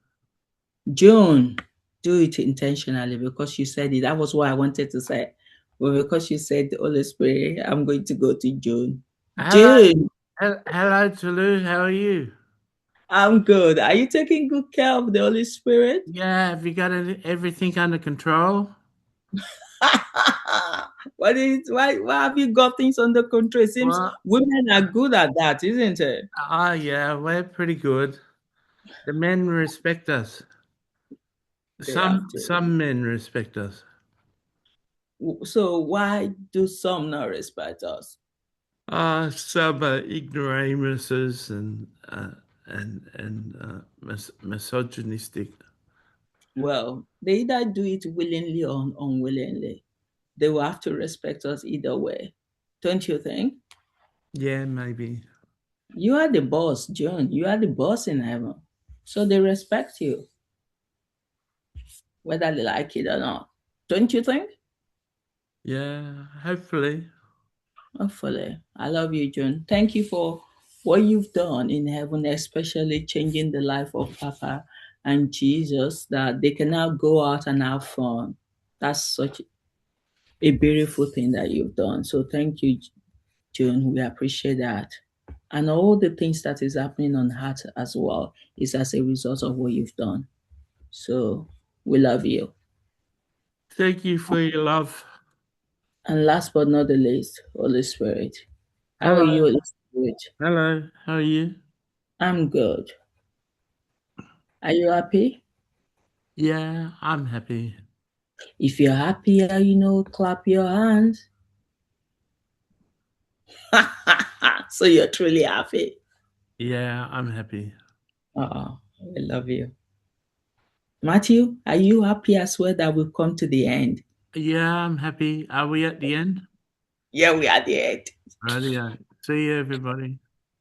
June, do it intentionally because you said it. That was what I wanted to say. But because you said the Holy Spirit, I'm going to go to June. Hello, June, hello, Tolu. How are you? I'm good. Are you taking good care of the Holy Spirit? Yeah, have you got everything under control? Why have you got things under control? It seems Well, women are good at that, isn't it? yeah, we're pretty good. The men respect us. They have to. Some men respect us. So why do some not respect us? Some are ignoramuses and misogynistic. Well, they either do it willingly or unwillingly. They will have to respect us either way. Don't you think? Yeah, maybe. You are the boss, John. You are the boss in heaven. So they respect you, whether they like it or not. Don't you think? Yeah, hopefully. Hopefully. I love you, John. Thank you for what you've done in heaven, especially changing the life of Papa and Jesus, that they can now go out and have fun. That's such a beautiful thing that you've done. So thank you, June. We appreciate that. And all the things that is happening on heart as well is as a result of what you've done. So we love you. Thank you for your love. And last but not the least, Holy Spirit. How are Hello. you, Holy Spirit? Hello. How are you? I'm good. Are you happy? Yeah, I'm happy. If you're happy, clap your hands. So you're truly happy. Yeah, I'm happy. Oh, I love you. Matthew, are you happy as well that we've come to the end? Yeah, I'm happy. Are we at the end? Yeah, we are the end. Radio. See you, everybody.